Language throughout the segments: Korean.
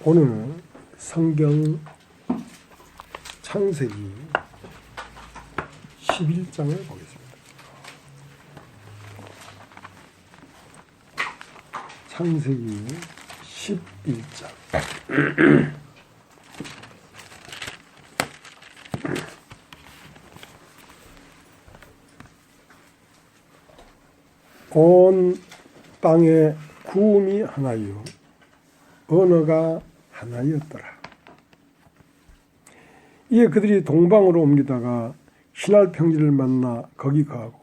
오늘 성경 창세기 11장을 보겠습니다. 창세기 11장. 온 땅에 구음이 하나요 언어가 하나였더라. 이에 그들이 동방으로 옮기다가 신할 평지를 만나 거기 거하고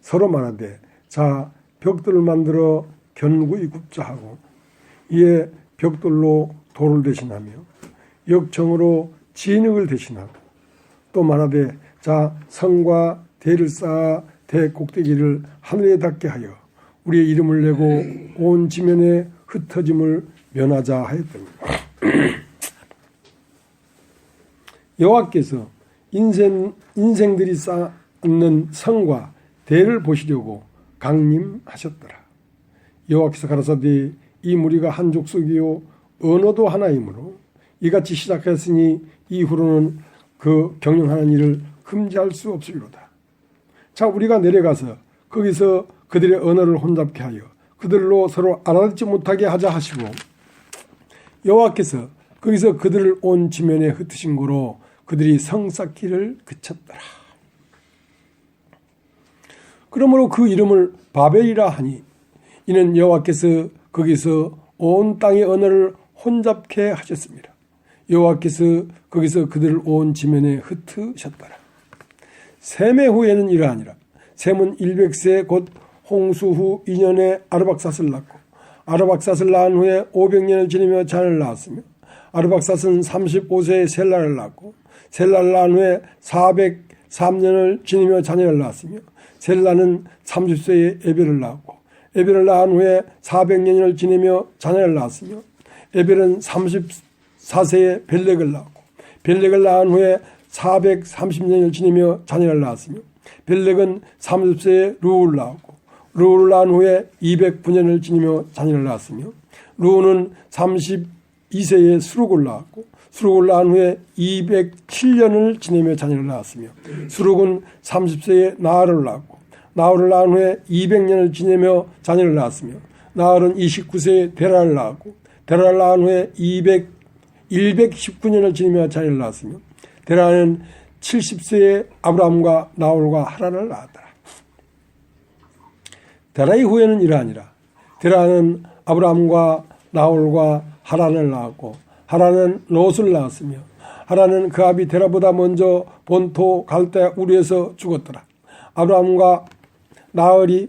서로 말하되 자 벽돌을 만들어 견고히 굽자 하고 이에 벽돌로 돌을 대신하며 역청으로 진흙을 대신하고 또 말하되 자 성과 대를 쌓아 대 꼭대기를 하늘에 닿게 하여 우리의 이름을 내고 온 지면에 흩어짐을 면하자 하였더니 여호와께서 인생들이 쌓는 성과 대를 보시려고 강림하셨더라. 여호와께서 가라사대 이 무리가 한 족속이요 언어도 하나이므로 이같이 시작하였으니 이후로는 그 경영하는 일을 금지할 수 없으리로다. 자 우리가 내려가서 거기서 그들의 언어를 혼잡케 하여 그들로 서로 알아듣지 못하게 하자 하시고 여호와께서 거기서 그들을 온 지면에 흩으신 고로 그들이 성 쌓기를 그쳤더라. 그러므로 그 이름을 바벨이라 하니 이는 여호와께서 거기서 온 땅의 언어를 혼잡케 하셨습니다. 여호와께서 거기서 그들을 온 지면에 흩으셨더라. 셈의 후에는 이러하니라. 셈은 100세 곧 홍수 후 2년에 아르박삿을 낳고 아르박삿을 낳은 후에 500년을 지내며 자녀를 낳았으며 아르박삿은 35세에 셀라를 낳고 셀라를 낳은 후에 403년을 지내며 자녀를 낳았으며 셀라는 30세에 에벨을 낳았고 에벨을 낳은 후에 400년을 지내며 자녀를 낳았으며 에벨은 34세에 벨렉을 낳았고 벨렉을 낳은 후에 430년을 지내며 자녀를 낳았으며 벨렉은 30세에 루우를 낳았고 루우를 낳은 후에 209년을 지내며 자녀를 낳았으며 루우는 32세에 수룩을 낳았고 수룩을 낳은 후에 207년을 지내며 자녀를 낳았으며 수룩은 30세에 나알을 낳았고 나알을 낳은 후에 200년을 지내며 자녀를 낳았으며 나알은 29세에 데라를 낳았고 데라를 낳은 후에 119년을 지내며 자녀를 낳았으며 데라는 70세에 아브라함과 나홀과 하란을 낳았더라. 데라의 후에는 이러하니라. 데라는 아브라함과 나홀과 하란을 낳았고 하란은 롯을 낳았으며 하란은 그 아비 데라보다 먼저 본토 갈대 우르에서 죽었더라. 아브라함과 나홀이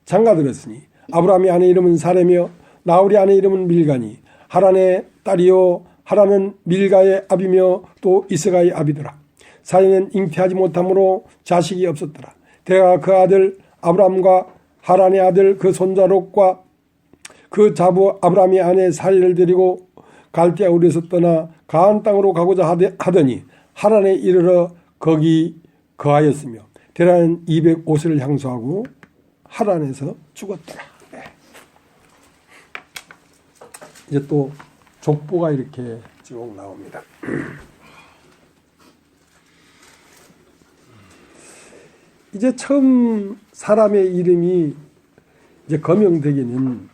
장가들었으니 아브라함의 아내 이름은 사레며 나홀의 아내 이름은 밀가니 하란의 딸이요 하란은 밀가의 아비며 또 이스가의 아비더라. 사레는 잉태하지 못함으로 자식이 없었더라. 데라가 그 아들 아브라함과 하란의 아들 그 손자 롯과 그 자부 아브라함의 아내 사레를 데리고 갈대아 우르에서 떠나 가나안 땅으로 가고자 하더니 하란에 이르러 거기 거하였으며 데라는 205세를 향수하고 하란에서 죽었더라. 네. 이제 또 족보가 이렇게 쭉 나옵니다. 이제 처음 사람의 이름이 이제 거명되기는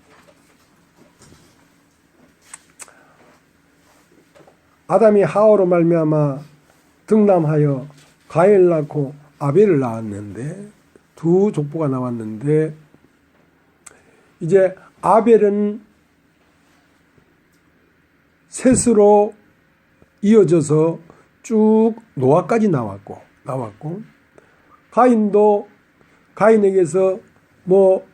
아담이 하와로 말미암아 등남하여 가인을 낳고 아벨을 낳았는데 두 족보가 나왔는데 이제 아벨은 셋으로 이어져서 쭉 노아까지 나왔고 가인도 가인에게서 뭐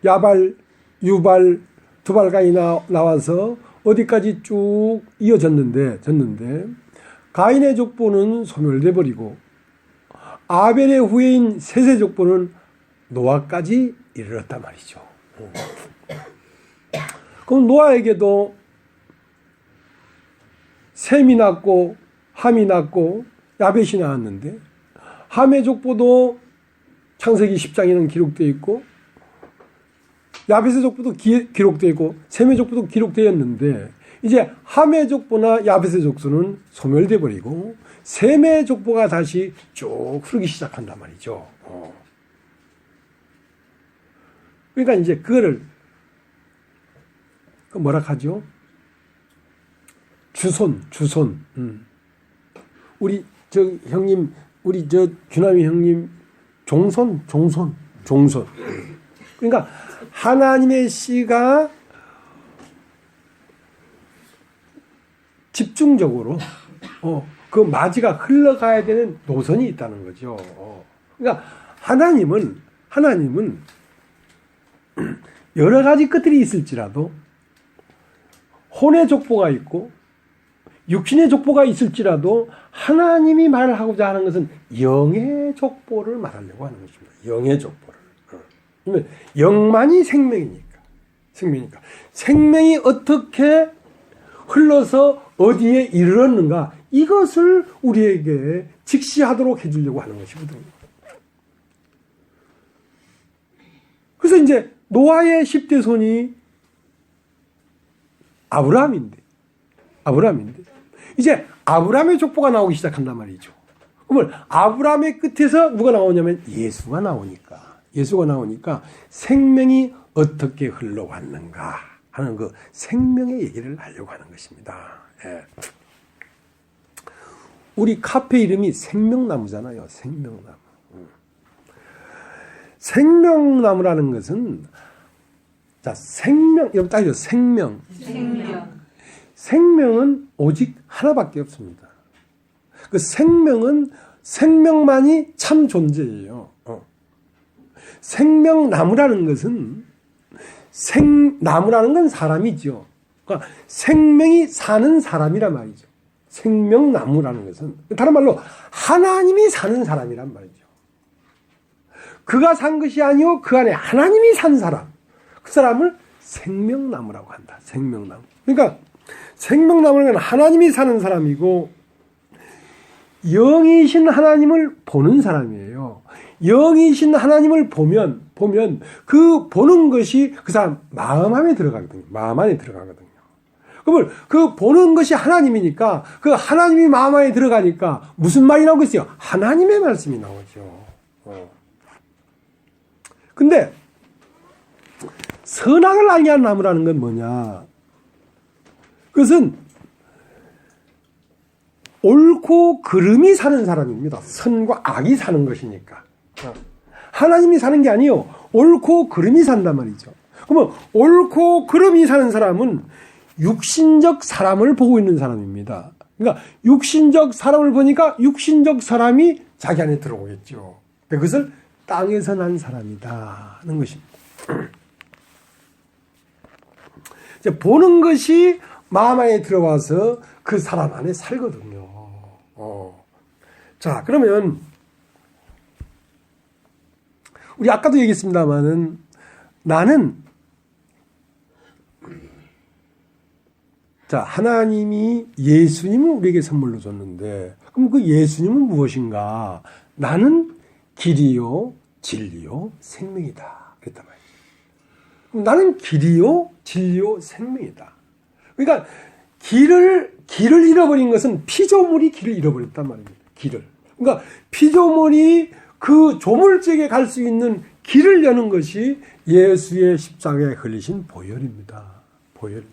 야발, 유발, 두발가이 나와서 어디까지 쭉 이어졌는데 가인의 족보는 소멸돼 버리고 아벨의 후예인 셋의 족보는 노아까지 이르렀단 말이죠. 그럼 노아에게도 셈이 낳고 함이 낳고 야벳이 나왔는데 함의 족보도 창세기 10장에는 기록되어 있고 야베스 족보도 기록되어 있고 셈의 족보도 기록되었는데 이제 함의 족보나 야베스 족수는 소멸돼 버리고 셈의 족보가 다시 쭉 흐르기 시작한단 말이죠. 그러니까 이제 그거를 뭐라 하죠? 주손. 우리 저 형님, 우리 저 규남이 형님 종손. 그러니까 하나님의 씨가 집중적으로 그 마지가 흘러가야 되는 노선이 있다는 거죠. 그러니까 하나님은 여러 가지 것들이 있을지라도 혼의 족보가 있고 육신의 족보가 있을지라도 하나님이 말하고자 하는 것은 영의 족보를 말하려고 하는 것입니다. 영의 족보를. 그러면 영만이 생명이니까. 생명이 어떻게 흘러서 어디에 이르렀는가 이것을 우리에게 직시하도록 해주려고 하는 것이거든요. 그래서 이제 노아의 10대 손이 아브라함인데 이제 아브라함의 족보가 나오기 시작한단 말이죠. 그러면 아브라함의 끝에서 누가 나오냐면 예수가 나오니까 생명이 어떻게 흘러왔는가 하는 그 생명의 얘기를 하려고 하는 것입니다. 예. 우리 카페 이름이 생명나무잖아요. 생명나무라는 것은 자 생명 여러분 따져 생명은 오직 하나밖에 없습니다. 그 생명만이 참 존재예요. 생명나무라는 것은 나무라는 건 사람이죠. 그러니까 생명이 사는 사람이란 말이죠. 생명나무라는 것은 다른 말로 하나님이 사는 사람이란 말이죠. 그가 산 것이 아니오 그 안에 하나님이 산 사람, 그 사람을 생명나무라고 한다. 생명나무. 그러니까 생명나무는 하나님이 사는 사람이고 영이신 하나님을 보는 사람이에요. 영이신 하나님을 보면 그 보는 것이 그 사람 마음 안에 들어가거든요. 그러면 그 보는 것이 하나님이니까 그 하나님이 마음 안에 들어가니까 무슨 말이 나오고 있어요? 하나님의 말씀이 나오죠. 근데 선악을 알게 한 나무라는 건 뭐냐? 그것은 옳고 그름이 사는 사람입니다. 선과 악이 사는 것이니까. 하나님이 사는 게 아니에요. 옳고 그름이 산단 말이죠. 그러면 옳고 그름이 사는 사람은 육신적 사람을 보고 있는 사람입니다. 그러니까 육신적 사람을 보니까 육신적 사람이 자기 안에 들어오겠죠. 그것을 땅에서 난 사람이다 하는 것입니다. 이제 보는 것이 마음 안에 들어와서 그 사람 안에 살거든요. 자, 그러면 우리 아까도 얘기했습니다만은 나는 자, 하나님이 예수님을 우리에게 선물로 줬는데 그럼 그 예수님은 무엇인가? 나는 길이요, 진리요, 생명이다. 그랬단 말이에요. 그럼 나는 길이요, 진리요, 생명이다. 그러니까 길을 잃어버린 것은 피조물이 길을 잃어버렸단 말입니다. 길을. 그러니까 피조물이 그 조물적에 갈 수 있는 길을 여는 것이 예수의 십자가에 걸리신 보혈입니다. 보혈.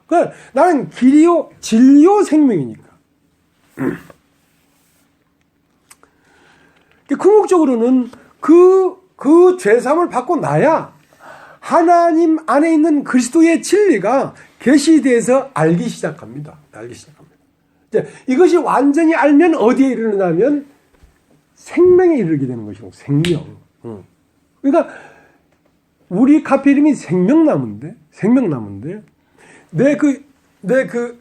그러니까 나는 길이요, 진리요, 생명이니까. 궁극적으로는 그 죄사함을 받고 나야 하나님 안에 있는 그리스도의 진리가 계시돼서 알기 시작합니다. 이제 이것이 완전히 알면 어디에 이르느냐면 생명에 이르게 되는 것이고 생명. 그러니까 우리 카페 이름이 생명나무인데 내 그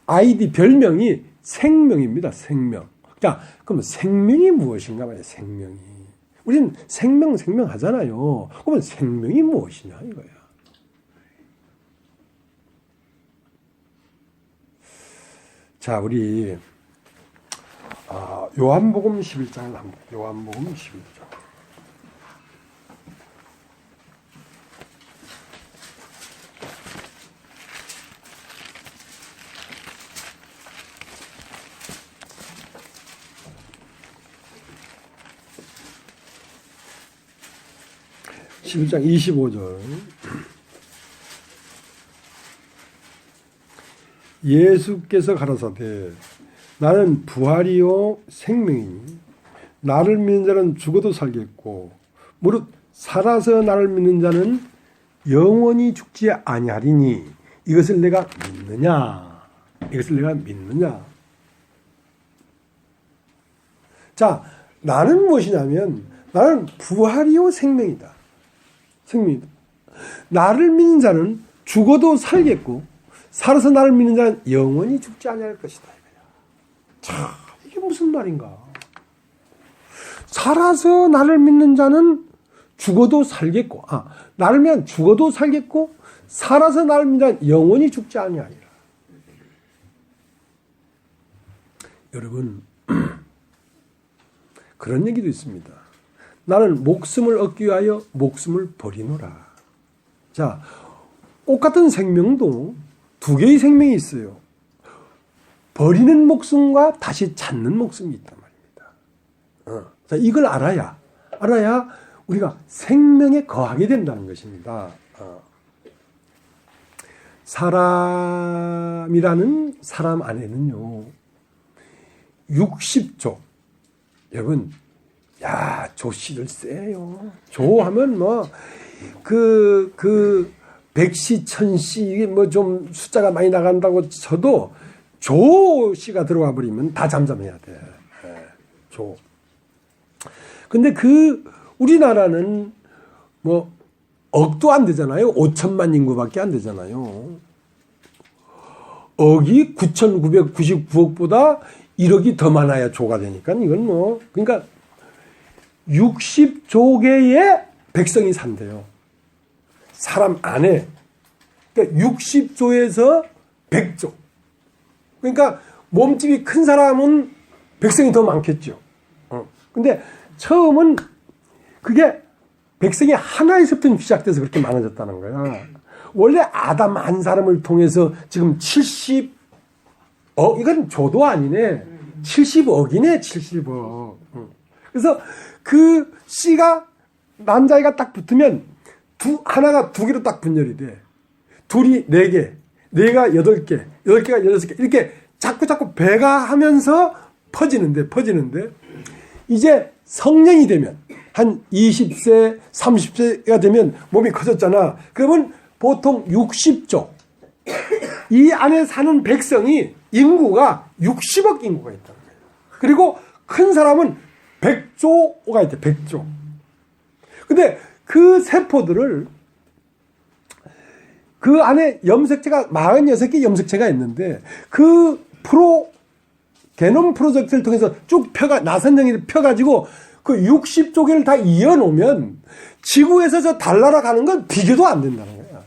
아이디 별명이 생명입니다. 생명. 자, 그러면 생명이 무엇인가 봐요. 생명이. 우리는 생명 하잖아요. 그러면 생명이 무엇이냐 이거야. 자, 우리 요한복음 11장을 한번 요한복음 11장. 11장 25절. 예수께서 가라사대 나는 부활이요 생명이니 나를 믿는 자는 죽어도 살겠고 무릇 살아서 나를 믿는 자는 영원히 죽지 아니하리니 이것을 내가 믿느냐? 이것을 내가 믿느냐? 자, 나는 무엇이냐면 나는 부활이요 생명이다. 생명이다. 나를 믿는 자는 죽어도 살겠고 살아서 나를 믿는 자는 영원히 죽지 아니할 것이다. 자, 이게 무슨 말인가? 살아서 나를 믿는 자는 죽어도 살겠고, 나를 믿으면 죽어도 살겠고, 살아서 나를 믿는 자는 영원히 죽지 아니하리라. 여러분, 그런 얘기도 있습니다. 나는 목숨을 얻기 위하여 목숨을 버리노라. 자, 똑같은 생명도 두 개의 생명이 있어요. 버리는 목숨과 다시 찾는 목숨이 있단 말입니다. 자, 이걸 알아야 우리가 생명에 거하게 된다는 것입니다. 사람이라는 사람 안에는요, 60조. 여러분, 야, 조씨들 세요. 조하면 백씨, 천씨, 좀 숫자가 많이 나간다고 쳐도 조씨가 들어와 버리면 다 잠잠해야 돼. 조. 근데 우리나라는 억도 안 되잖아요. 5천만 인구밖에 안 되잖아요. 억이 9,999억보다 1억이 더 많아야 조가 되니까 이건 그러니까 60조 개의 백성이 산대요. 사람 안에. 그러니까 60조에서 100조. 그러니까 몸집이 큰 사람은 백성이 더 많겠죠. 근데 처음은 그게 백성이 하나에서부터 시작돼서 그렇게 많아졌다는 거야. 원래 아담 한 사람을 통해서 지금 70억, 이건 조도 아니네. 70억이네, 70억. 그래서 그 씨가 남자애가 딱 붙으면 하나가 두 개로 딱 분열이 돼. 둘이 4개, 4가 8개, 8개가 6개. 이렇게 자꾸 배가 하면서 퍼지는데 이제 성년이 되면 한 20세, 30세가 되면 몸이 커졌잖아. 그러면 보통 60조. 이 안에 사는 백성이 인구가 60억 인구가 있다는 거예요. 그리고 큰 사람은 100조가 있대. 100조. 근데 그 세포들을 그 안에 염색체가 46개 염색체가 있는데 그 게놈 프로젝트를 통해서 쭉 나선형이를 펴가지고 그 60조 개를 다 이어놓으면 지구에서 저 달나라 가는 건 비교도 안 된다는 거야.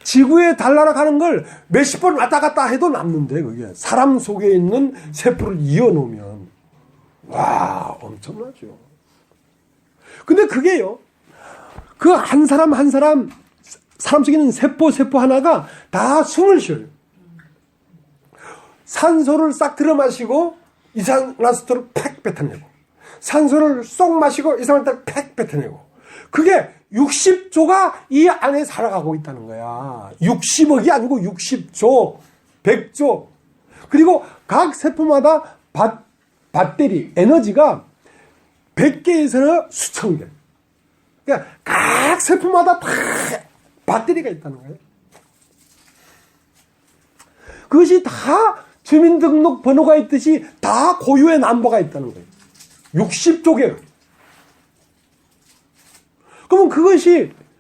지구에 달나라 가는 걸 몇십 번 왔다 갔다 해도 남는데 그게 사람 속에 있는 세포를 이어놓으면 와 엄청나죠. 근데 그게요. 그 한 사람 사람 속에 있는 세포 하나가 다 숨을 쉬어요. 산소를 싹 들어 마시고 이산화탄소를 팩 뱉어내고 산소를 쏙 마시고 이산화탄소를 팩 뱉어내고 그게 60조가 이 안에 살아가고 있다는 거야. 60억이 아니고 60조, 100조. 그리고 각 세포마다 배터리, 에너지가 100개에서 수천 개. 그러니까 각 세포마다 다 배터리가 있다는 거예요. 그것이 다 주민등록 번호가 있듯이 다 고유의 넘버가 있다는 거예요. 60조 개. 그러면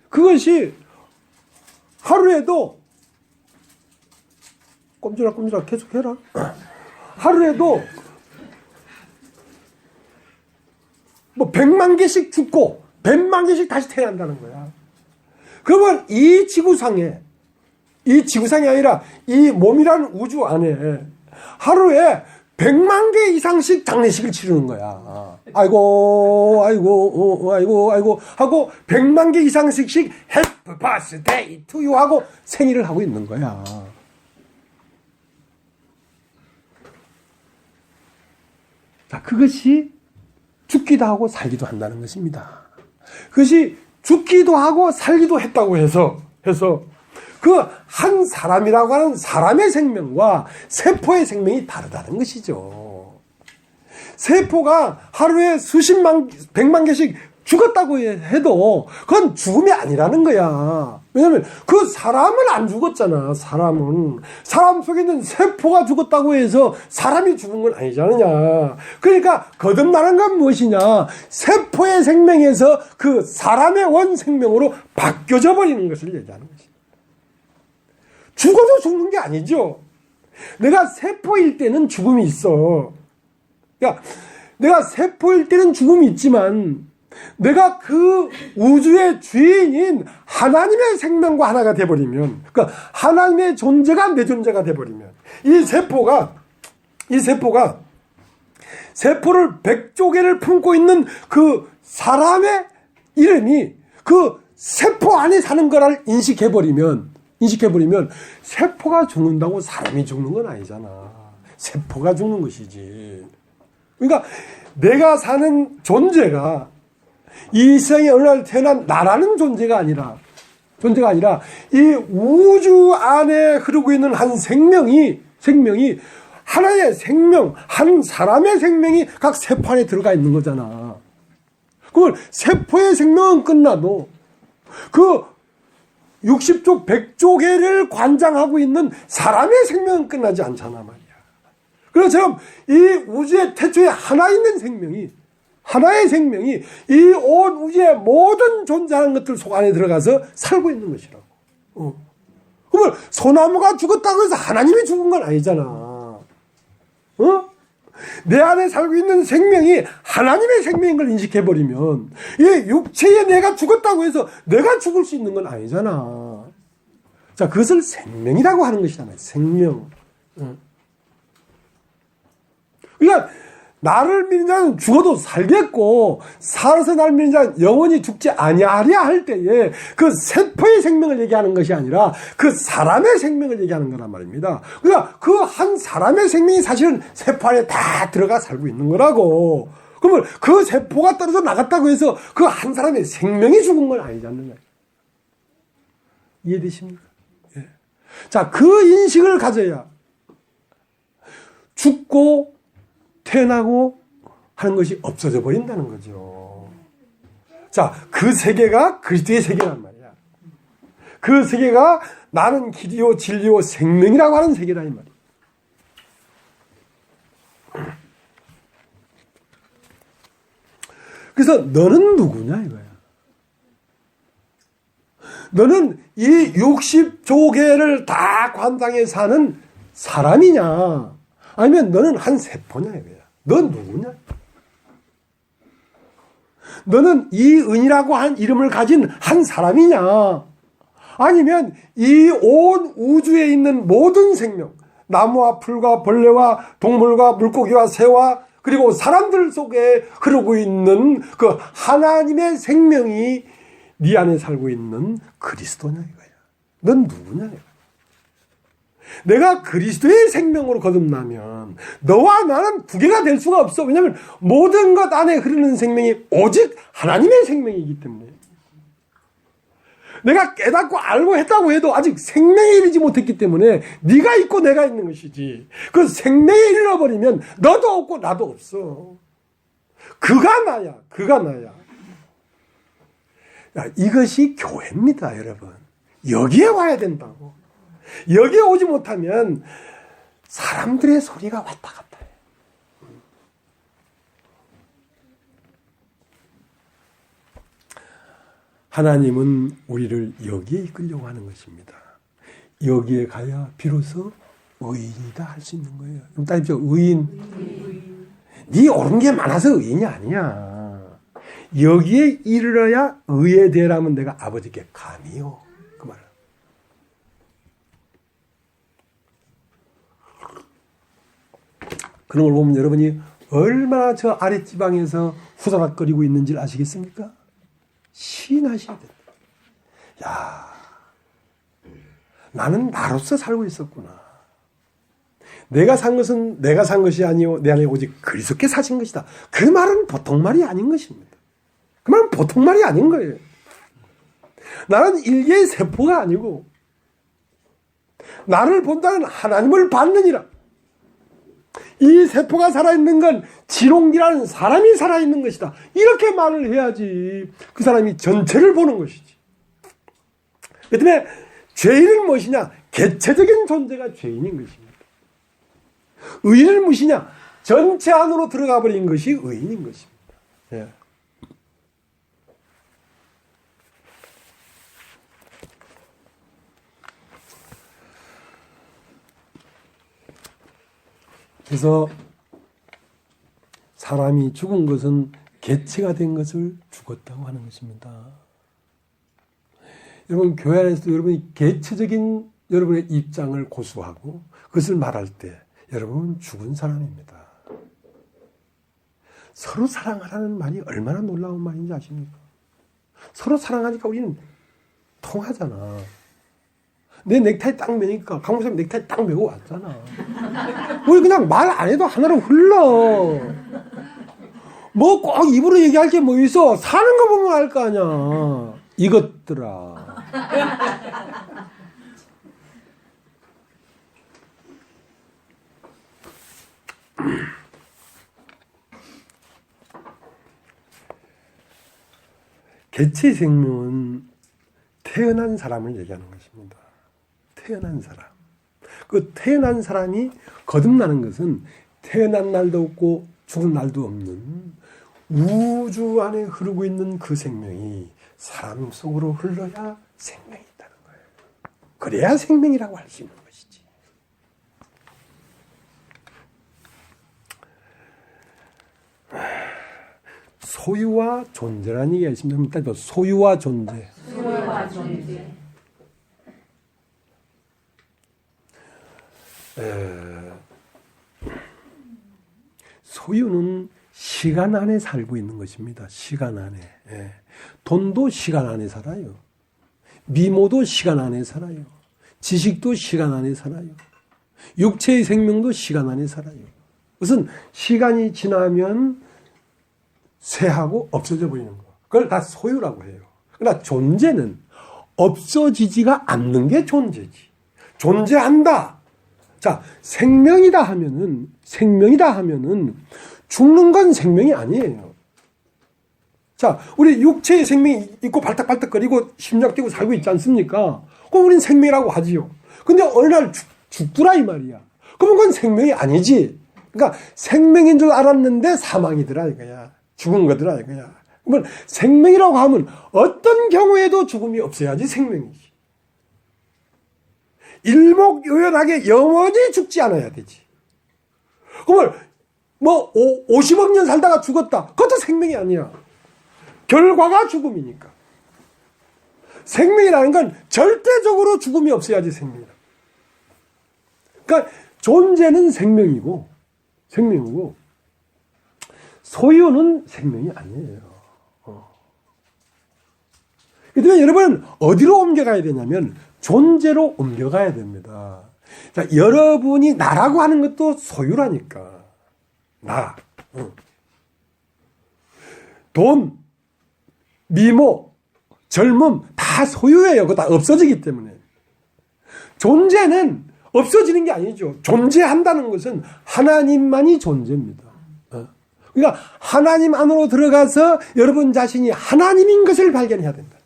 그것이 하루에도 꼼지락 계속해라. 하루에도 100만 개씩 죽고 100만 개씩 다시 태어난다는 거야. 그러면 이 지구상이 아니라 이 몸이라는 우주 안에 하루에 100만 개 이상씩 장례식을 치르는 거야. 아이고 하고 100만 개 이상씩 해피 버스데이 투 유 하고 생일을 하고 있는 거야. 자, 그것이 죽기도 하고 살기도 한다는 것입니다. 그것이 죽기도 하고 살기도 했다고 해서 그 한 사람이라고 하는 사람의 생명과 세포의 생명이 다르다는 것이죠. 세포가 하루에 수십만, 백만 개씩 죽었다고 해도 그건 죽음이 아니라는 거야. 왜냐면 그 사람은 안 죽었잖아. 사람 속에 있는 세포가 죽었다고 해서 사람이 죽은 건 아니잖느냐. 그러니까 거듭나는 건 무엇이냐. 세포의 생명에서 그 사람의 원 생명으로 바뀌어져 버리는 것을 얘기하는 것이다. 죽어도 죽는 게 아니죠. 내가 세포일 때는 죽음이 있어. 그러니까 내가 세포일 때는 죽음이 있지만 내가 그 우주의 주인인 하나님의 생명과 하나가 돼버리면, 그러니까 하나님의 존재가 내 존재가 돼버리면, 이 세포가 세포를 100조개를 품고 있는 그 사람의 이름이 그 세포 안에 사는 거를 인식해버리면 세포가 죽는다고 사람이 죽는 건 아니잖아. 세포가 죽는 것이지. 그러니까 내가 사는 존재가 이 세상에 어느 날 태어난 나라는 존재가 아니라 이 우주 안에 흐르고 있는 한 생명이 하나의 생명, 한 사람의 생명이 각 세포 안에 들어가 있는 거잖아. 그걸 세포의 생명은 끝나도 그 60조, 100조개를 관장하고 있는 사람의 생명은 끝나지 않잖아 말이야. 그래서 이 우주의 태초에 하나의 생명이 이 온 우주의 모든 존재하는 것들 속 안에 들어가서 살고 있는 것이라고. 그러면 소나무가 죽었다고 해서 하나님이 죽은 건 아니잖아. 내 안에 살고 있는 생명이 하나님의 생명인 걸 인식해버리면 이 육체에 내가 죽었다고 해서 내가 죽을 수 있는 건 아니잖아. 자, 그것을 생명이라고 하는 것이잖아요. 생명. 그러니까 나를 믿는 자는 죽어도 살겠고 살아서 나를 믿는 자는 영원히 죽지 아니하랴 할 때에 그 세포의 생명을 얘기하는 것이 아니라 그 사람의 생명을 얘기하는 거란 말입니다. 그러니까 그 한 사람의 생명이 사실은 세포 안에 다 들어가 살고 있는 거라고. 그러면 그 세포가 떨어져 나갔다고 해서 그 한 사람의 생명이 죽은 건 아니지 않느냐. 이해되십니까? 예. 자, 그 인식을 가져야 죽고 태어나고 하는 것이 없어져 버린다는 거죠. 자, 그 세계가 그리스도의 세계란 말이야. 그 세계가 나는 길이요 진리요 생명이라고 하는 세계라 이 말이야. 그래서 너는 누구냐 이거야. 너는 이 60조개를 다 관장해 사는 사람이냐, 아니면 너는 한 세포냐 이거야. 넌 누구냐? 너는 이 은이라고 한 이름을 가진 한 사람이냐, 아니면 이 온 우주에 있는 모든 생명, 나무와 풀과 벌레와 동물과 물고기와 새와 그리고 사람들 속에 흐르고 있는 그 하나님의 생명이 네 안에 살고 있는 그리스도냐 이거야. 넌 누구냐 이거야. 내가 그리스도의 생명으로 거듭나면 너와 나는 두 개가 될 수가 없어. 왜냐하면 모든 것 안에 흐르는 생명이 오직 하나님의 생명이기 때문에. 내가 깨닫고 알고 했다고 해도 아직 생명에 이르지 못했기 때문에 네가 있고 내가 있는 것이지. 그 생명에 이르러버리면 너도 없고 나도 없어. 그가 나야. 야, 이것이 교회입니다, 여러분. 여기에 와야 된다고. 여기에 오지 못하면 사람들의 소리가 왔다 갔다 해. 하나님은 우리를 여기에 이끌려고 하는 것입니다. 여기에 가야 비로소 의인이다 할 수 있는 거예요. 좀 따집시오. 의인. 네 옳은 게 많아서 의인이 아니야. 여기에 이르러야 의에 대라면 내가 아버지께 감히요. 그 말. 그런 걸 보면 여러분이 얼마나 저 아랫지방에서 후다닥거리고 있는지 아시겠습니까? 시인하셔야 된다. 야, 나는 나로서 살고 있었구나. 내가 산 것은 내가 산 것이 아니요 내 안에 오직 그리스도께 사신 것이다. 그 말은 보통 말이 아닌 것입니다. 그 말은 보통 말이 아닌 거예요. 나는 일개의 세포가 아니고 나를 본다는 하나님을 받느니라. 이 세포가 살아있는 건 지롱기라는 사람이 살아있는 것이다. 이렇게 말을 해야지 그 사람이 전체를 보는 것이지. 그 때문에 죄인은 무엇이냐? 개체적인 존재가 죄인인 것입니다. 의인은 무엇이냐? 전체 안으로 들어가 버린 것이 의인인 것입니다. 예. 그래서 사람이 죽은 것은 개체가 된 것을 죽었다고 하는 것입니다. 여러분, 교회 안에서도 여러분이 개체적인 여러분의 입장을 고수하고 그것을 말할 때 여러분은 죽은 사람입니다. 서로 사랑하라는 말이 얼마나 놀라운 말인지 아십니까? 서로 사랑하니까 우리는 통하잖아. 내 넥타이 딱 매니까 강목사님 넥타이 딱 매고 왔잖아. 우리 그냥 말 안 해도 하나로 흘러. 뭐 꼭 입으로 얘기할 게 뭐 있어. 사는 거 보면 알 거 아니야. 이것들아. 개체 생명은 태어난 사람을 얘기하는 것입니다. 태어난 사람. 그 태어난 사람이 거듭나는 것은 태어난 날도 없고 죽은 날도 없는 우주 안에 흐르고 있는 그 생명이 사람 속으로 흘러야 생명이 있다는 거예요. 그래야 생명이라고 할 수 있는 것이지. 소유와 존재라는 얘기가 있습니다. 소유와 존재. 소유와 존재. 소유는 시간 안에 살고 있는 것입니다. 시간 안에. 예. 돈도 시간 안에 살아요. 미모도 시간 안에 살아요. 지식도 시간 안에 살아요. 육체의 생명도 시간 안에 살아요. 그것은 시간이 지나면 쇠하고 없어져 버리는 거. 그걸 다 소유라고 해요. 그러나 존재는 없어지지가 않는 게 존재지. 존재한다. 자, 생명이다 하면은 죽는 건 생명이 아니에요. 자, 우리 육체의 생명이 있고 발딱발딱거리고 심장 뛰고 살고 있지 않습니까? 그럼 우리는 생명이라고 하지요. 근데 어느 날 죽더라 이 말이야. 그러면 그건 생명이 아니지. 그러니까 생명인 줄 알았는데 사망이더라 이거야. 죽은 거더라 이거야. 그러면 생명이라고 하면 어떤 경우에도 죽음이 없어야지 생명이지. 일목요연하게 영원히 죽지 않아야 되지. 그러면 뭐 50억 년 살다가 죽었다. 그것도 생명이 아니야. 결과가 죽음이니까. 생명이라는 건 절대적으로 죽음이 없어야지 생명이다. 그러니까 존재는 생명이고 소유는 생명이 아니에요. 그런데 여러분 어디로 옮겨가야 되냐면 존재로 옮겨가야 됩니다. 자, 여러분이 나라고 하는 것도 소유라니까. 나. 돈, 미모, 젊음 다 소유예요. 그거 다 없어지기 때문에. 존재는 없어지는 게 아니죠. 존재한다는 것은 하나님만이 존재입니다. 그러니까 하나님 안으로 들어가서 여러분 자신이 하나님인 것을 발견해야 된다.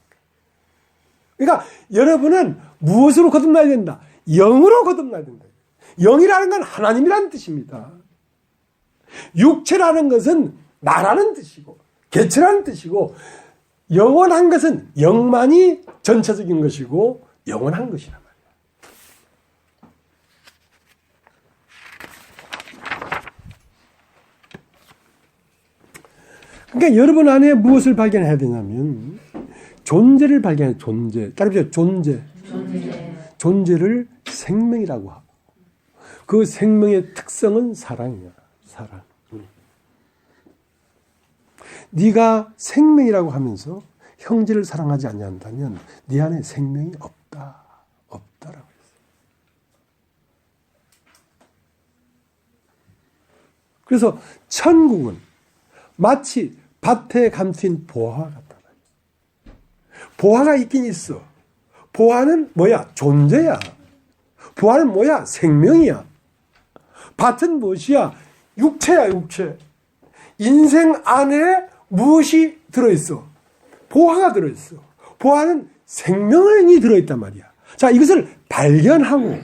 그러니까 여러분은 무엇으로 거듭나야 된다? 영으로 거듭나야 된다. 영이라는 건 하나님이라는 뜻입니다. 육체라는 것은 나라는 뜻이고 개체라는 뜻이고 영원한 것은 영만이 전체적인 것이고 영원한 것이란 말이에요. 그러니까 여러분 안에 무엇을 발견해야 되냐면 존재를 발견해야 존재. 따라붙여 존재. 존재를 생명이라고 하고 그 생명의 특성은 사랑이야. 사랑. 네가 생명이라고 하면서 형제를 사랑하지 않는다면 네 안에 생명이 없다. 없다라고 했어요. 그래서 천국은 마치 밭에 감춘 보화 같다. 보화가 있긴 있어. 보화는 뭐야? 존재야. 보화는 뭐야? 생명이야. 밭은 무엇이야? 육체야, 육체. 인생 안에 무엇이 들어있어? 보화가 들어있어. 보화는 생명이 들어있단 말이야. 자, 이것을 발견하고.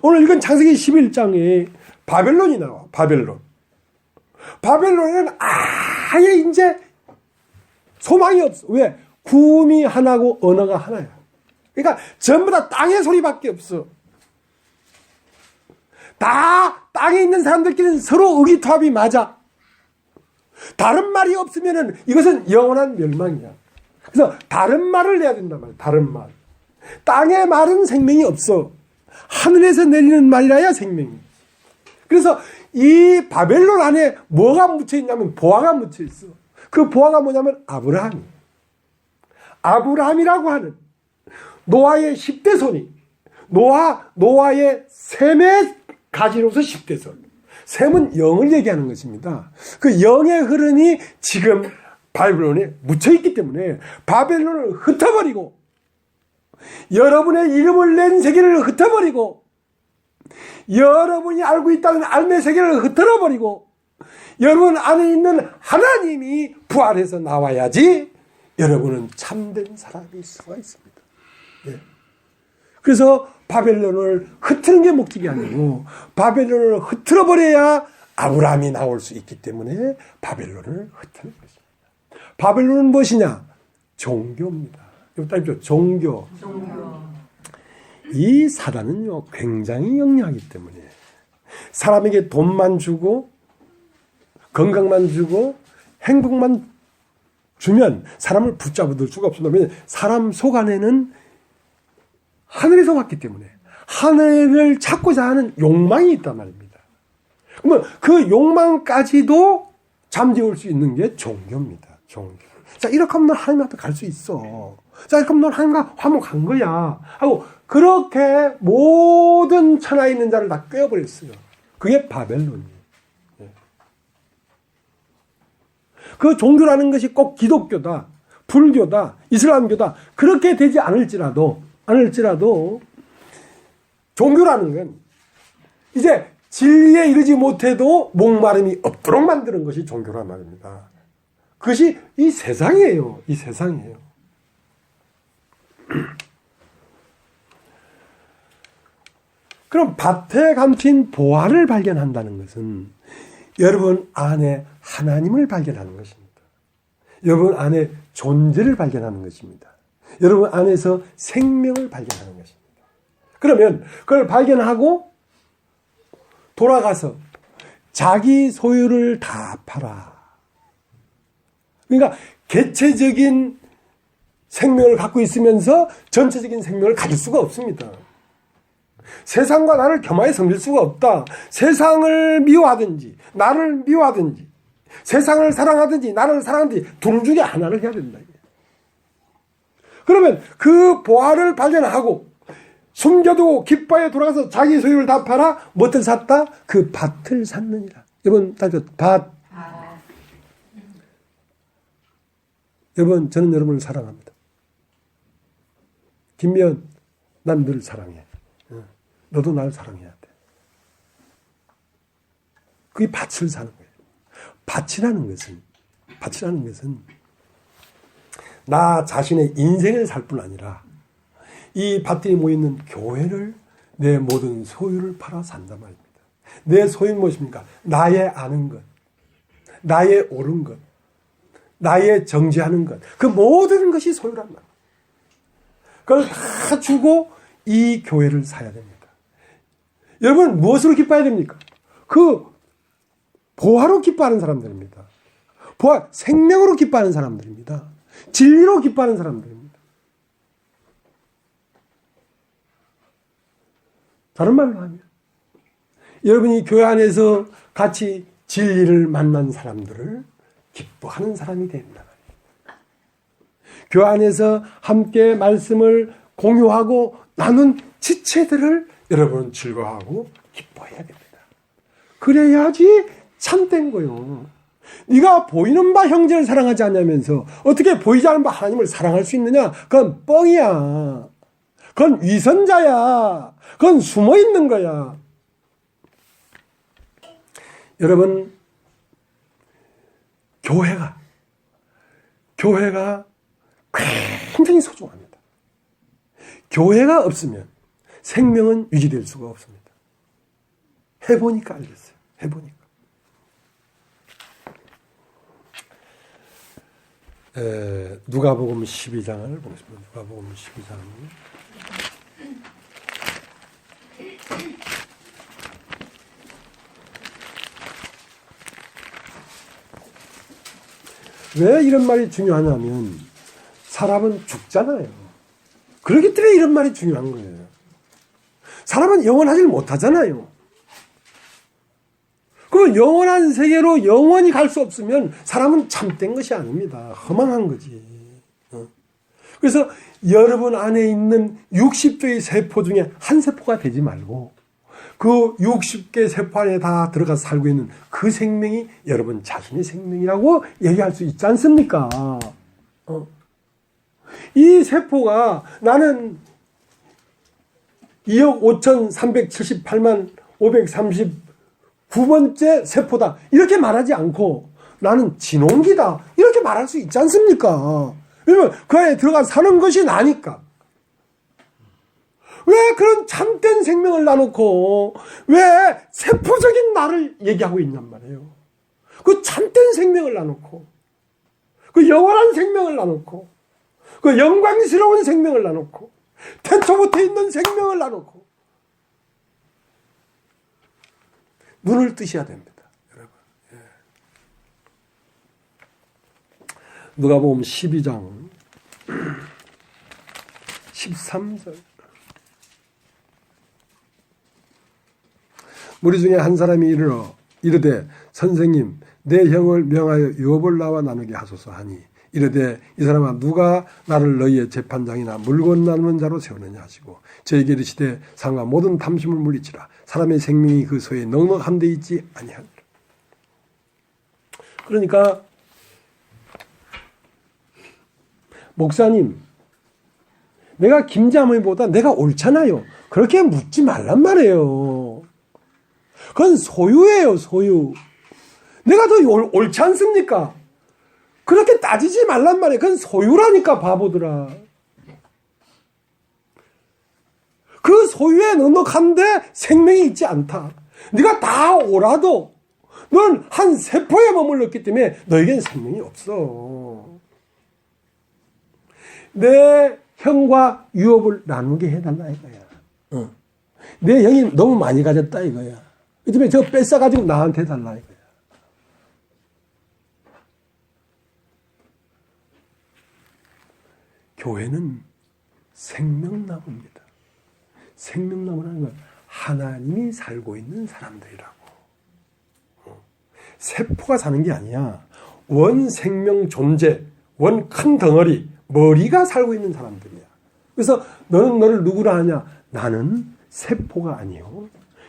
오늘 읽은 창세기 11장에 바벨론이 나와. 바벨론에는 아예 이제 소망이 없어. 왜? 구음이 하나고 언어가 하나야. 그러니까 전부 다 땅의 소리밖에 없어. 다 땅에 있는 사람들끼리는 서로 의기투합이 맞아. 다른 말이 없으면은 이것은 영원한 멸망이야. 그래서 다른 말을 내야 된단 말이야. 다른 말. 땅의 말은 생명이 없어. 하늘에서 내리는 말이라야 생명이. 그래서 이 바벨론 안에 뭐가 묻혀 있냐면 보화가 묻혀 있어. 그 보화가 뭐냐면 아브라함이. 아브라함이라고 하는 노아의 10대 손이 노아의 셈의 가지로서 10대 손. 셈은 영을 얘기하는 것입니다. 그 영의 흐름이 지금 바벨론에 묻혀있기 때문에 바벨론을 흩어버리고 여러분의 이름을 낸 세계를 흩어버리고 여러분이 알고 있다는 알매 세계를 흩어버리고 여러분 안에 있는 하나님이 부활해서 나와야지 여러분은 참된 사람일 수가 있습니다. 네. 그래서 바벨론을 흩트는 게 목적이 아니고 바벨론을 흩트려버려야 아브라함이 나올 수 있기 때문에 바벨론을 흩트는 것입니다. 바벨론은 무엇이냐? 종교입니다. 여기 딱 있죠. 종교. 이 사단은요 굉장히 영리하기 때문에 사람에게 돈만 주고 건강만 주고 행복만 주면 사람을 붙잡아둘 수가 없습니다. 왜냐하면 사람 속 안에는 하늘에서 왔기 때문에 하늘을 찾고자 하는 욕망이 있단 말입니다. 그러면 그 욕망까지도 잠재울 수 있는 게 종교입니다. 종교. 자, 이렇게 하면 넌 하나님 앞에 갈 수 있어. 자, 이렇게 하면 넌 하나님과 화목한 거야. 하고 그렇게 모든 천하에 있는 자를 다 꿰어버렸어요. 그게 바벨론이에요. 그 종교라는 것이 꼭 기독교다, 불교다, 이슬람교다 그렇게 되지 않을지라도 종교라는 건 이제 진리에 이르지 못해도 목마름이 없도록 만드는 것이 종교란 말입니다. 그것이 이 세상이에요. 이 세상이에요. 그럼 밭에 감춘 보화를 발견한다는 것은 여러분 안에 하나님을 발견하는 것입니다. 여러분 안에 존재를 발견하는 것입니다. 여러분 안에서 생명을 발견하는 것입니다. 그러면 그걸 발견하고 돌아가서 자기 소유를 다 팔아. 그러니까 개체적인 생명을 갖고 있으면서 전체적인 생명을 가질 수가 없습니다. 세상과 나를 겸하여 섬길 수가 없다. 세상을 미워하든지 나를 미워하든지 세상을 사랑하든지 나를 사랑하든지 둘 중에 하나를 해야 된다. 그러면 그 보화를 발견하고 숨겨두고 기뻐해 돌아가서 자기 소유를 다 팔아 무엇을 샀다? 그 밭을 샀느니라. 여러분 따져 밭. 여러분 저는 여러분을 사랑합니다. 김미연 난 늘 사랑해. 너도 날 사랑해야 돼. 그게 밭을 사는 거예요. 밭이라는 것은 나 자신의 인생을 살 뿐 아니라 이 밭들이 모여있는 교회를 내 모든 소유를 팔아 산단 말입니다. 내 소유는 무엇입니까? 나의 아는 것, 나의 옳은 것, 나의 정죄하는 것, 그 모든 것이 소유란 말이에요. 그걸 다 주고 이 교회를 사야 됩니다. 여러분 무엇으로 기뻐해야 됩니까? 그 보화로 기뻐하는 사람들입니다. 보화, 생명으로 기뻐하는 사람들입니다. 진리로 기뻐하는 사람들입니다. 다른 말로 하면 여러분이 교회 안에서 같이 진리를 만난 사람들을 기뻐하는 사람이 된다. 교회 안에서 함께 말씀을 공유하고 나눈 지체들을 여러분은 즐거워하고 기뻐해야 됩니다. 그래야지 참된 거요. 네가 보이는 바 형제를 사랑하지 않냐면서 어떻게 보이지 않는 바 하나님을 사랑할 수 있느냐? 그건 뻥이야. 그건 위선자야. 그건 숨어 있는 거야. 여러분, 교회가 굉장히 소중합니다. 교회가 없으면 생명은 유지될 수가 없습니다. 해보니까 알겠어요. 해보니까. 누가복음 12장을 보겠습니다. 누가복음 12장. 왜 이런 말이 중요하냐면 사람은 죽잖아요. 그렇기 때문에 이런 말이 중요한 거예요. 사람은 영원하지 못하잖아요. 그럼 영원한 세계로 영원히 갈 수 없으면 사람은 참된 것이 아닙니다. 허망한 거지. 그래서 여러분 안에 있는 60개의 세포 중에 한 세포가 되지 말고 그 60개 세포 안에 다 들어가서 살고 있는 그 생명이 여러분 자신의 생명이라고 얘기할 수 있지 않습니까? 이 세포가 나는 2억 5,378만 539번째 세포다 이렇게 말하지 않고 나는 진홍기다 이렇게 말할 수 있지 않습니까? 왜냐면 그 안에 들어가 사는 것이 나니까. 왜 그런 참된 생명을 나놓고 왜 세포적인 나를 얘기하고 있냔 말이에요. 그 참된 생명을 나놓고 그 영원한 생명을 나놓고 그 영광스러운 생명을 나놓고 태초부터 있는 생명을 나놓고 눈을 뜨셔야 됩니다. 여러분. 누가복음 12장 13절 무리 중에 한 사람이 이르되 선생님 내 형을 명하여 유업을 나와 나누게 하소서 하니 이르되 이 사람아 누가 나를 너희의 재판장이나 물건 나누는 자로 세우느냐 하시고 저에게 이르시되 상과 모든 탐심을 물리치라 사람의 생명이 그 소에 넉넉한 데 있지 아니하니라. 그러니까 목사님 내가 김자모니보다 내가 옳잖아요. 그렇게 묻지 말란 말이에요. 그건 소유예요. 소유. 내가 더 옳지 않습니까? 그렇게 따지지 말란 말이에요. 그건 소유라니까 바보들아. 그 소유에 넉넉한데 생명이 있지 않다. 네가 다 옳아도 넌 한 세포에 머물렀기 때문에 너에겐 생명이 없어. 내 형과 유업을 나누게 해달라 이거야. 내 형이 너무 많이 가졌다 이거야. 이 때문에 저거 뺏어가지고 나한테 달라 이거야. 교회는 생명나무입니다. 생명나무라는 건 하나님이 살고 있는 사람들이라고. 세포가 사는 게 아니야. 원 생명 존재, 원 큰 덩어리, 머리가 살고 있는 사람들이야. 그래서 너는 너를 누구라 하냐? 나는 세포가 아니요.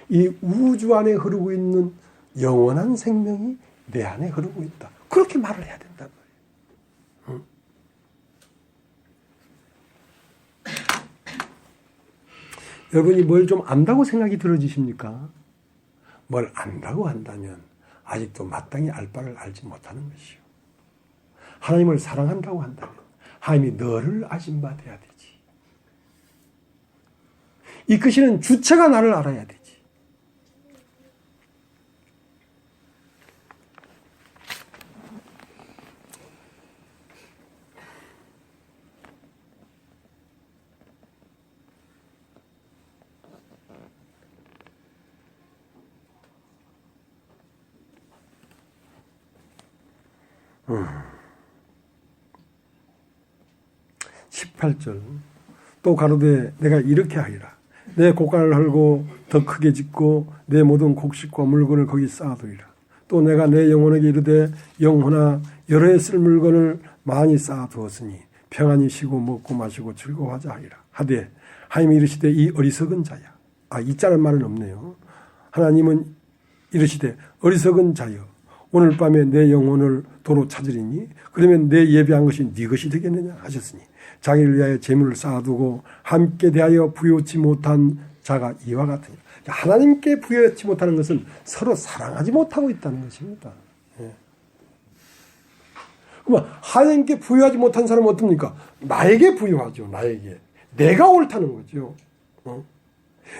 이 우주 안에 흐르고 있는 영원한 생명이 내 안에 흐르고 있다. 그렇게 말을 해야 된다는 거예요. 여러분이 뭘 좀 안다고 생각이 들어지십니까? 뭘 안다고 한다면 아직도 마땅히 알 바를 알지 못하는 것이요. 하나님을 사랑한다고 한다면 하나님이 너를 아신 바 돼야 되지. 이끄시는 주체가 나를 알아야 되지. 음. 18절 또 가로되 내가 이렇게 하리라. 내 곡간을 헐고 더 크게 짓고 내 모든 곡식과 물건을 거기 쌓아두리라. 또 내가 내 영혼에게 이르되 영혼아 여러 해 쓸 물건을 많이 쌓아두었으니 평안히 쉬고 먹고 마시고 즐거워하자 하리라. 하되 하나님이 이르시되 이 어리석은 자야. 이 자는 말은 없네요. 하나님은 이르시되 어리석은 자여 오늘 밤에 내 영혼을 도로 찾으리니 그러면 내 예배한 것이 네 것이 되겠느냐 하셨으니 자기를 위하여 재물을 쌓아두고 함께 대하여 부여치 못한 자가 이와 같으니라. 하나님께 부여치 못하는 것은 서로 사랑하지 못하고 있다는 것입니다. 그러면 하나님께 부여하지 못한 사람은 어떻습니까? 나에게 부여하죠. 나에게. 내가 옳다는 거죠.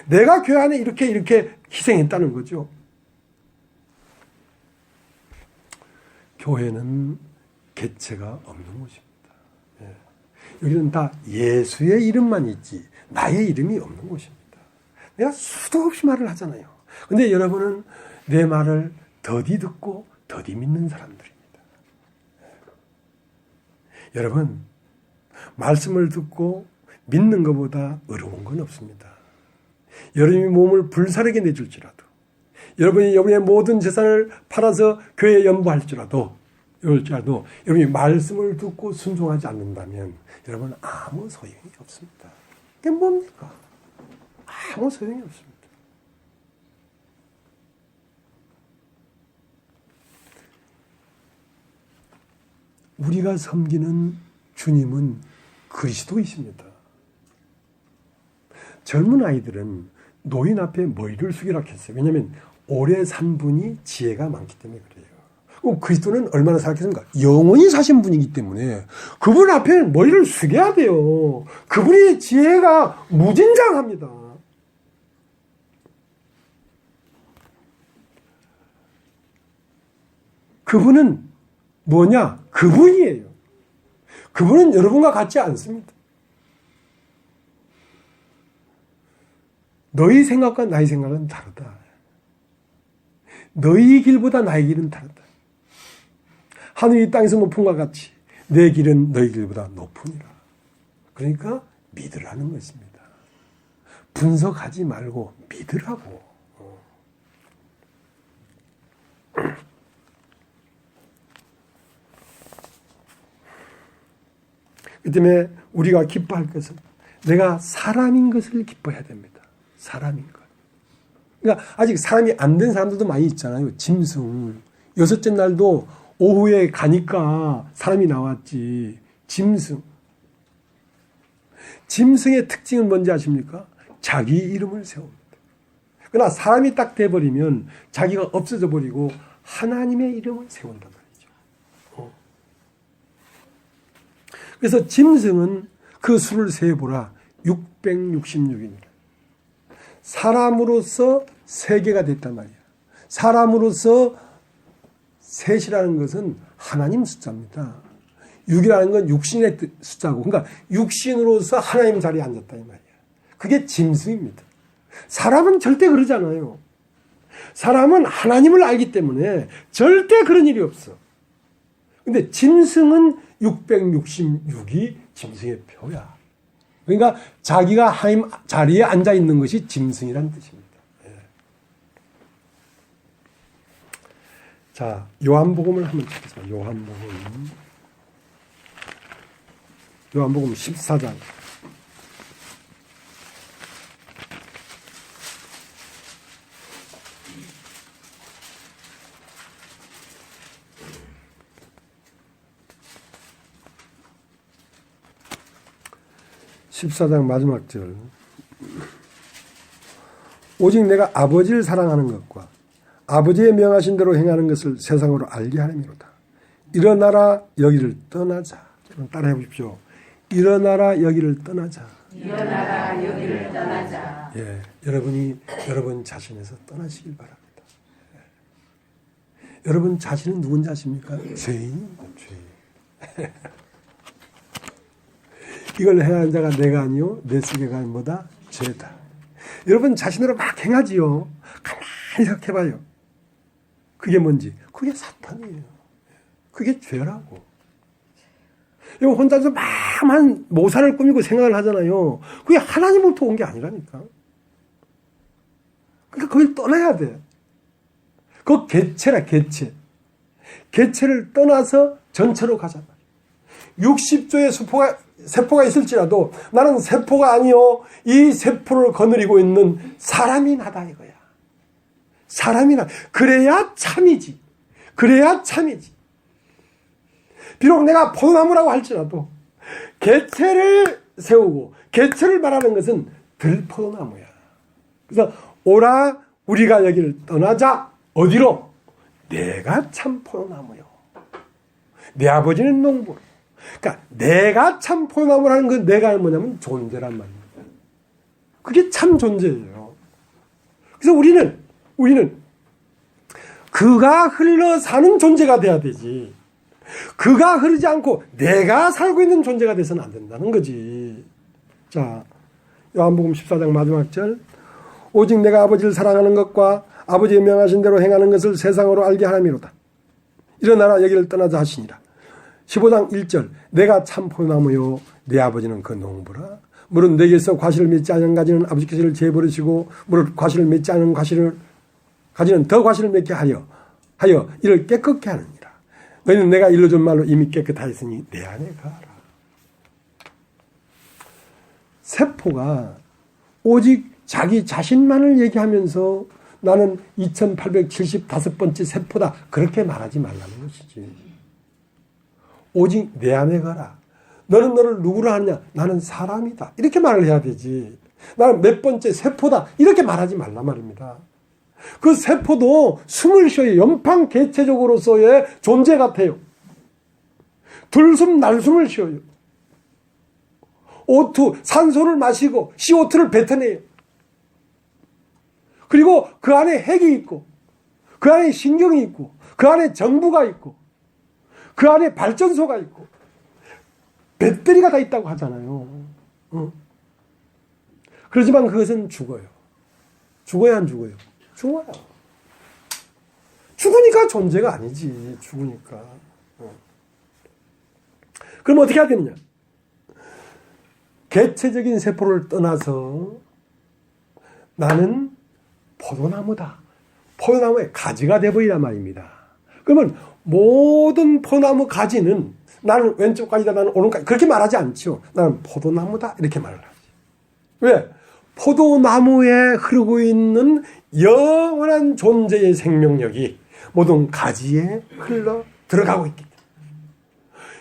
내가 교회 안에 이렇게 희생했다는 거죠. 교회는 개체가 없는 곳입니다. 여기는 다 예수의 이름만 있지 나의 이름이 없는 곳입니다. 내가 수도 없이 말을 하잖아요. 근데 여러분은 내 말을 더디 듣고 더디 믿는 사람들입니다. 여러분, 말씀을 듣고 믿는 것보다 어려운 건 없습니다. 여러분이 몸을 불사르게 내줄지라도, 여러분이 여러분의 모든 재산을 팔아서 교회에 연부할지라도, 여러분이 말씀을 듣고 순종하지 않는다면 여러분 아무 소용이 없습니다. 그게 뭡니까? 아무 소용이 없습니다. 우리가 섬기는 주님은 그리스도이십니다. 젊은 아이들은 노인 앞에 머리를 숙이라 했어요. 왜냐하면 오래 산 분이 지혜가 많기 때문에 그래요. 그리스도는 얼마나 살았겠습니까? 영원히 사신 분이기 때문에 그분 앞에 머리를 숙여야 돼요. 그분의 지혜가 무진장합니다. 그분은 뭐냐? 그분이에요. 그분은 여러분과 같지 않습니다. 너희 생각과 나의 생각은 다르다. 너희 길보다 나의 길은 다르다. 하늘이 땅에서 높음과 같이 내 길은 너희 길보다 높으니라. 그러니까 믿으라는 것입니다. 분석하지 말고 믿으라고. 그 때문에 우리가 기뻐할 것은 내가 사람인 것을 기뻐해야 됩니다. 사람인 것. 그러니까 아직 사람이 안 된 사람들도 많이 있잖아요. 짐승. 여섯째 날도 오후에 가니까 사람이 나왔지. 짐승. 짐승의 특징은 뭔지 아십니까? 자기 이름을 세웁니다. 그러나 사람이 딱 돼버리면 자기가 없어져 버리고 하나님의 이름을 세운단 말이죠. 그래서 짐승은 그 수를 세보라 666이니라. 사람으로서 세계가 됐단 말이야. 사람으로서 셋이라는 것은 하나님 숫자입니다. 6이라는 건 육신의 숫자고, 그러니까 육신으로서 하나님 자리에 앉았다 이 말이야. 그게 짐승입니다. 사람은 절대 그러잖아요. 사람은 하나님을 알기 때문에 절대 그런 일이 없어. 근데 짐승은 666이 짐승의 표야. 그러니까 자기가 하나님 자리에 앉아 있는 것이 짐승이라는 뜻입니다. 자, 요한복음을 한번 찾겠습니다. 요한복음 14장. 마지막 절. 오직 내가 아버지를 사랑하는 것과 아버지의 명하신 대로 행하는 것을 세상으로 알게 하느니로다. 일어나라 여기를 떠나자. 따라해 보십시오. 일어나라 여기를 떠나자. 일어나라 여기를 떠나자. 예, 여러분이 여러분 자신에서 떠나시길 바랍니다. 예. 여러분 자신은 누군지 아십니까? 죄인입니다. 죄인. 이걸 행하는 자가 내가 아니요 내 속에가 뭐다? 죄다. 여러분 자신으로 막 행하지요. 가만히 생각해봐요. 그게 뭔지? 그게 사탄이에요. 그게 죄라고. 여러분 혼자서 막만 모사를 꾸미고 생각을 하잖아요. 그게 하나님으로부터 온 게 아니라니까. 그러니까 그걸 떠나야 돼. 그 개체라 개체. 개체를 떠나서 전체로 가자. 60조의 세포가 있을지라도 나는 세포가 아니요 이 세포를 거느리고 있는 사람이 나다 이거야. 사람이 나. 그래야 참이지. 그래야 참이지. 비록 내가 포도나무라고 할지라도 개체를 세우고 개체를 말하는 것은 들포도나무야. 그래서 오라 우리가 여기를 떠나자. 어디로? 내가 참 포도나무요. 내 아버지는 농부로. 그러니까 내가 참 포도나무라는 건 내가 뭐냐면 존재란 말입니다. 그게 참 존재예요. 그래서 우리는 그가 흘러 사는 존재가 돼야 되지. 그가 흐르지 않고 내가 살고 있는 존재가 돼서는 안 된다는 거지. 자, 요한복음 14장 마지막 절. 오직 내가 아버지를 사랑하는 것과 아버지의 명하신 대로 행하는 것을 세상으로 알게 하나미로다. 일어나라 여기를 떠나자 하시니라. 15장 1절. 내가 참 포도나무요 내 아버지는 그 농부라. 물은 내게서 과실을 맺지 않은 가지는 아버지께서 이를 제버리시고 물은 과실을 맺지 않은 가지는 더 과실을 맺게 하여 이를 깨끗게 하느니라. 너희는 내가 일러준 말로 이미 깨끗하였으니 내 안에 가라. 세포가 오직 자기 자신만을 얘기하면서 나는 2875번째 세포다. 그렇게 말하지 말라는 것이지. 오직 내 안에 가라. 너는 너를 누구로 하느냐? 나는 사람이다. 이렇게 말을 해야 되지. 나는 몇 번째 세포다. 이렇게 말하지 말라 말입니다. 그 세포도 숨을 쉬어요. 연판 개체적으로서의 존재 같아요. 들숨 날숨을 쉬어요. O2, 산소를 마시고 CO2를 뱉어내요. 그리고 그 안에 핵이 있고 그 안에 신경이 있고 그 안에 정부가 있고 그 안에 발전소가 있고 배터리가 다 있다고 하잖아요. 그렇지만 그것은 죽어요. 죽어야 안 죽어요? 죽어요. 죽으니까 존재가 아니지. 죽으니까. 그럼 어떻게 해야 되느냐? 개체적인 세포를 떠나서 나는 포도나무다. 포도나무의 가지가 되어버리란 말입니다. 그러면 모든 포도나무 가지는 나는 왼쪽 가지다, 나는 오른쪽 가지. 그렇게 말하지 않죠. 나는 포도나무다. 이렇게 말을 하지. 왜? 포도나무에 흐르고 있는 영원한 존재의 생명력이 모든 가지에 흘러 들어가고 있기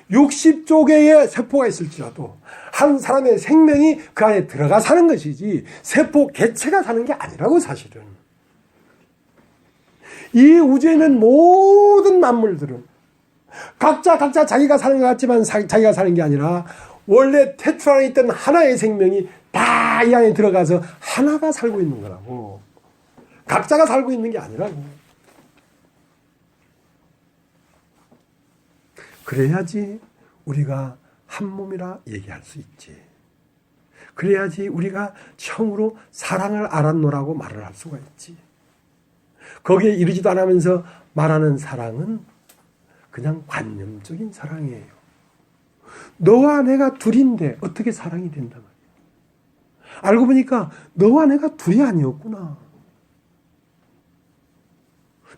때문에 60조개의 세포가 있을지라도 한 사람의 생명이 그 안에 들어가 사는 것이지 세포 개체가 사는 게 아니라고 사실은. 이 우주에 있는 모든 만물들은 각자 자기가 사는 것 같지만 자기가 사는 게 아니라 원래 태초 안에 있던 하나의 생명이 다 이 안에 들어가서 하나가 살고 있는 거라고. 각자가 살고 있는 게 아니라고. 그래야지 우리가 한 몸이라 얘기할 수 있지. 그래야지 우리가 처음으로 사랑을 알았노라고 말을 할 수가 있지. 거기에 이르지도 않으면서 말하는 사랑은 그냥 관념적인 사랑이에요. 너와 내가 둘인데 어떻게 사랑이 된단 말이야. 알고 보니까 너와 내가 둘이 아니었구나.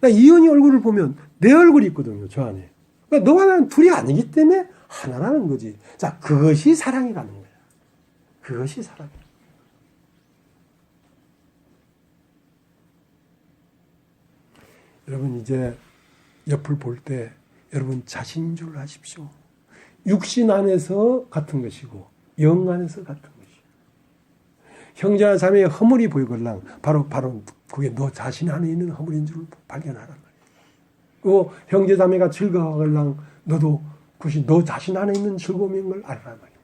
나 이은이 얼굴을 보면 내 얼굴이 있거든요. 저 안에. 그러니까 너와 나는 둘이 아니기 때문에 하나라는 거지. 자, 그것이 사랑이라는 거야. 그것이 사랑이야. 여러분 이제 옆을 볼 때 여러분 자신인 줄 아십시오. 육신 안에서 같은 것이고 영 안에서 같은 것이고 형제나 자매의 허물이 보이걸랑 바로 그게 너 자신 안에 있는 허물인 줄 발견하란 말이야. 그리고 형제 자매가 즐거워하걸랑 너도 그것이 너 자신 안에 있는 즐거움인 걸 알란 말이야.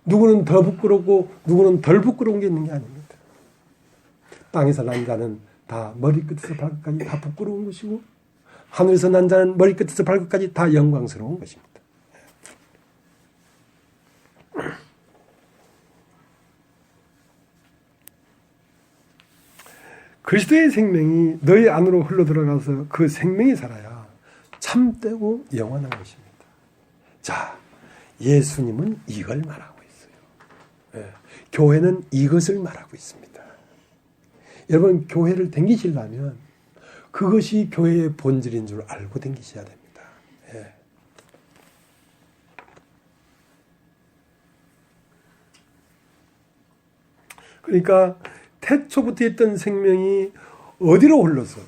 누구는 더 부끄럽고 누구는 덜 부끄러운 게 있는 게 아닙니다. 땅에서 난 자는 다 머리끝에서 발끝까지 다 부끄러운 것이고 하늘에서 난 자는 머리끝에서 발끝까지 다 영광스러운 것입니다. 그리스도의 생명이 너희 안으로 흘러들어가서 그 생명이 살아야 참되고 영원한 것입니다. 자, 예수님은 이걸 말하고 있어요. 교회는 이것을 말하고 있습니다. 여러분 교회를 다니시려면 그것이 교회의 본질인 줄 알고 다니셔야 됩니다. 그러니까 태초부터 있던 생명이 어디로 흘러서?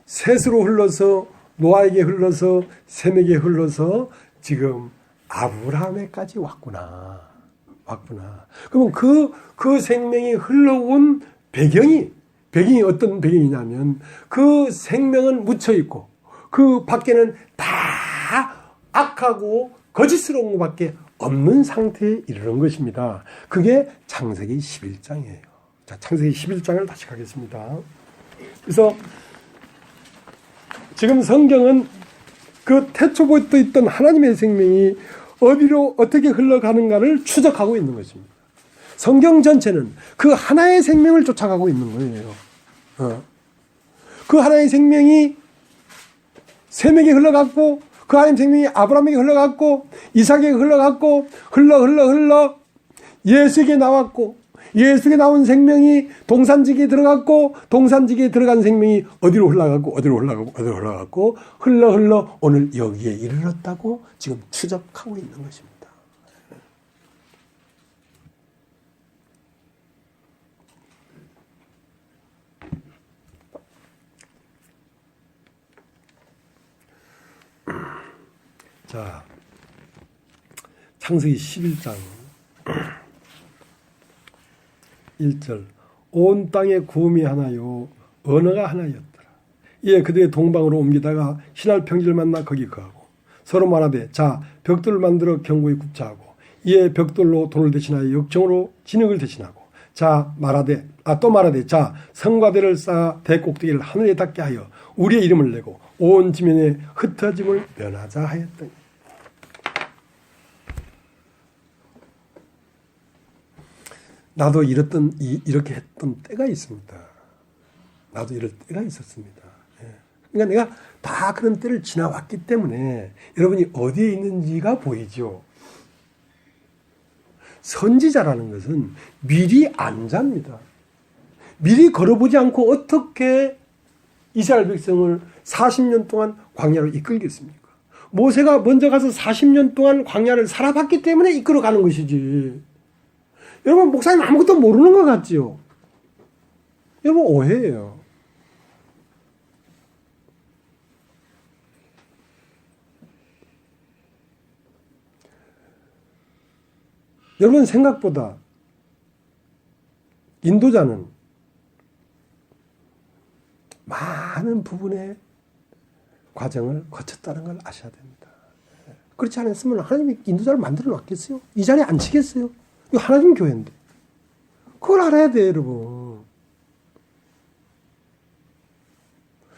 셋으로 흘러서 노아에게 흘러서 셈에게 흘러서 지금 아브라함에까지 왔구나. 그러면 그 생명이 흘러온 배경이 어떤 배경이냐면 그 생명은 묻혀 있고 그 밖에는 다 악하고 거짓스러운 것밖에 없는 상태에 이르는 것입니다. 그게 창세기 11장이에요. 자, 창세기 11장을 다시 가겠습니다. 그래서 지금 성경은 그 태초부터 있던 하나님의 생명이 어디로 어떻게 흘러가는가를 추적하고 있는 것입니다. 성경 전체는 그 하나의 생명을 쫓아가고 있는 거예요. 그 하나의 생명이 셈에게 흘러갔고 그 하나님 생명이 아브라함에게 흘러갔고 이삭에게 흘러갔고 흘러 예수에게 나왔고 예수에게 나온 생명이 동산지기에 들어갔고 동산지기에 들어간 생명이 어디로 흘러갔고 흘러 오늘 여기에 이르렀다고 지금 추적하고 있는 것입니다. 자, 창세기 11장 1절 온 땅에 구음이 하나요 언어가 하나였더라. 이에 그들의 동방으로 옮기다가 신할 평지를 만나 거기 거하고 서로 말하되 자 벽돌을 만들어 경고에 굽자하고 이에 벽돌로 돌을 대신하여 역정으로 진흙을 대신하고 또 말하되 자 성과대를 쌓아 대꼭대기를 하늘에 닿게 하여 우리의 이름을 내고 온 지면에 흩어짐을 면하자 하였더니. 나도 이렇게 했던 때가 있습니다. 나도 이럴 때가 있었습니다. 그러니까 내가 다 그런 때를 지나왔기 때문에 여러분이 어디에 있는지가 보이죠. 선지자라는 것은 미리 안 잡니다. 미리 걸어보지 않고 어떻게 이스라엘 백성을 40년 동안 광야로 이끌겠습니까? 모세가 먼저 가서 40년 동안 광야를 살아봤기 때문에 이끌어가는 것이지. 여러분 목사님 아무것도 모르는 것 같지요? 여러분 오해예요. 여러분 생각보다 인도자는 많은 부분의 과정을 거쳤다는 걸 아셔야 됩니다. 그렇지 않았으면 하나님이 인도자를 만들어 놨겠어요? 이 자리에 앉히겠어요? 이거 하나님 교회인데. 그걸 알아야 돼요, 여러분.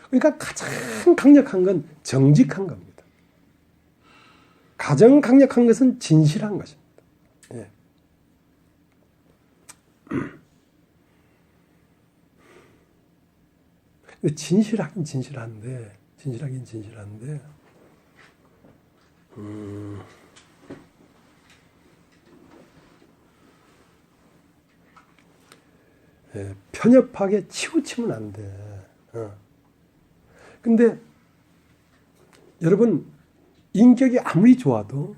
그러니까 가장 강력한 건 정직한 겁니다. 가장 강력한 것은 진실한 것입니다. 예. 진실하긴 진실한데 편협하게 치우치면 안 돼. 근데 여러분 인격이 아무리 좋아도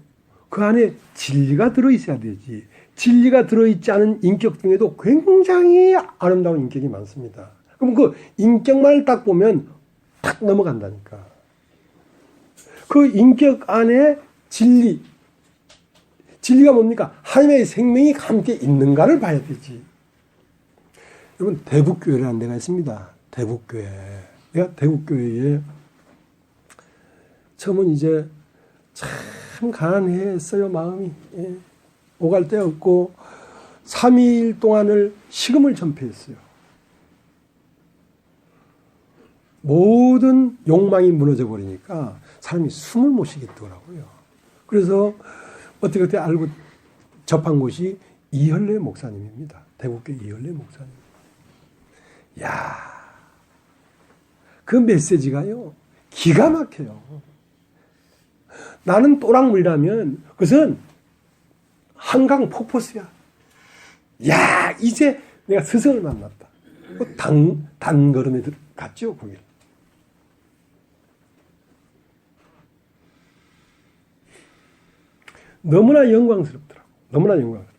그 안에 진리가 들어있어야 되지. 진리가 들어있지 않은 인격 중에도 굉장히 아름다운 인격이 많습니다. 그럼 그 인격만을 딱 보면 탁 넘어간다니까. 그 인격 안에 진리가 뭡니까? 하나님의 생명이 함께 있는가를 봐야 되지. 여러분 대북교회라는 데가 있습니다. 대북교회. 내가 대북교회에 처음은 이제 참 가난했어요. 마음이. 오갈 데 없고 3일 동안을 식음을 전폐했어요. 모든 욕망이 무너져 버리니까 사람이 숨을 못 쉬겠더라고요. 그래서 어떻게 알고 접한 곳이 이현래 목사님입니다. 대국교회 이현래 목사님. 야, 그 메시지가요 기가 막혀요. 나는 또랑물이라면 그것은 한강 폭포수야. 야, 이제 내가 스승을 만났다. 단걸음에 갔죠, 거기. 너무나 영광스럽더라고. 너무나 영광스럽더라고.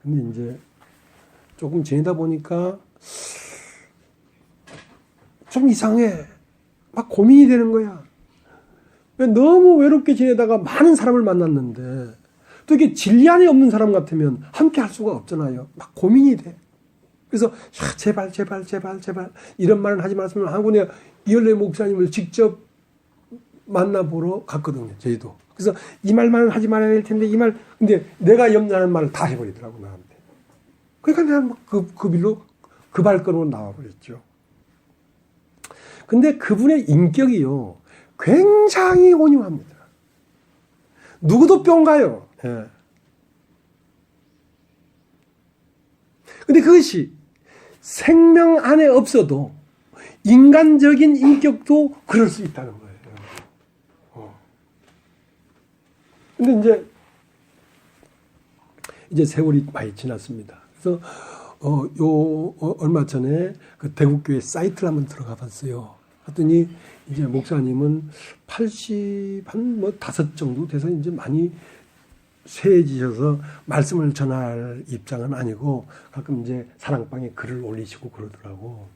근데 이제 조금 지내다 보니까 좀 이상해. 막 고민이 되는 거야. 너무 외롭게 지내다가 많은 사람을 만났는데 또 이게 진리안이 없는 사람 같으면 함께 할 수가 없잖아요. 막 고민이 돼. 그래서 제발 이런 말은 하지 말았으면 하고 내가 이열레 목사님을 직접 만나보러 갔거든요. 저희도. 그래서 이 말만 하지 말아야 될 텐데 근데 내가 염려하는 말을 다 해버리더라고 나한테. 그러니까 내가 그 빌로 그 발걸음으로 나와버렸죠. 근데 그분의 인격이요 굉장히 온유합니다. 누구도 뿅 가요. 예. 근데 그것이 생명 안에 없어도 인간적인 인격도 그럴 수 있다는 거예요. 근데 이제 세월이 많이 지났습니다. 그래서 얼마 전에 그 대국교회 사이트를 한번 들어가 봤어요. 그랬더니 이제 목사님은 85 정도 돼서 이제 많이 쇠해지셔서 말씀을 전할 입장은 아니고 가끔 이제 사랑방에 글을 올리시고 그러더라고.